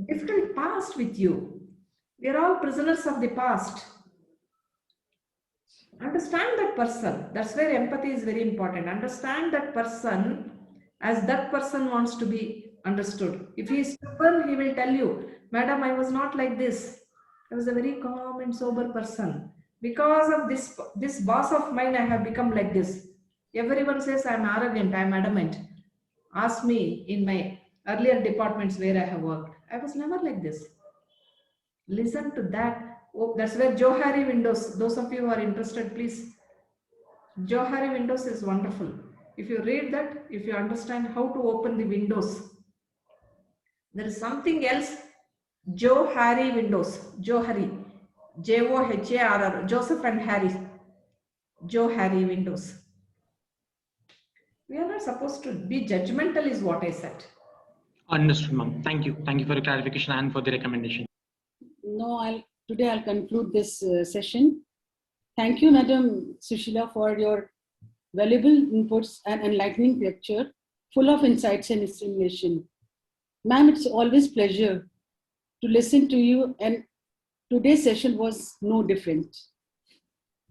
difficult past with you. We are all prisoners of the past. Understand that person. That's where empathy is very important. Understand that person as that person wants to be understood. If he is stubborn, he will tell you, Madam, I was not like this. I was a very calm and sober person. Because of this boss of mine, I have become like this. Everyone says I'm arrogant, I'm adamant. Ask me in my earlier departments where I have worked. I was never like this. Listen to that. Oh, that's where Johari Windows. Those of you who are interested, please. Johari Windows is wonderful. If you read that, if you understand how to open the windows, there is something else. Johari Windows. Johari. Johar. Joseph and Harry. Johari Windows. We are not supposed to be judgmental, is what I said. Understood, ma'am. Thank you. Thank you for your clarification and for the recommendation. No, today I'll conclude this session. Thank you, Madam Sushila, for your valuable inputs and enlightening lecture, full of insights and stimulation. Ma'am, it's always pleasure to listen to you, and today's session was no different.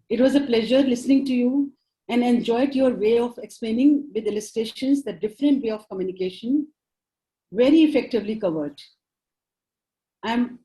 It was a pleasure listening to you and enjoyed your way of explaining with illustrations the different way of communication, very effectively covered. I'm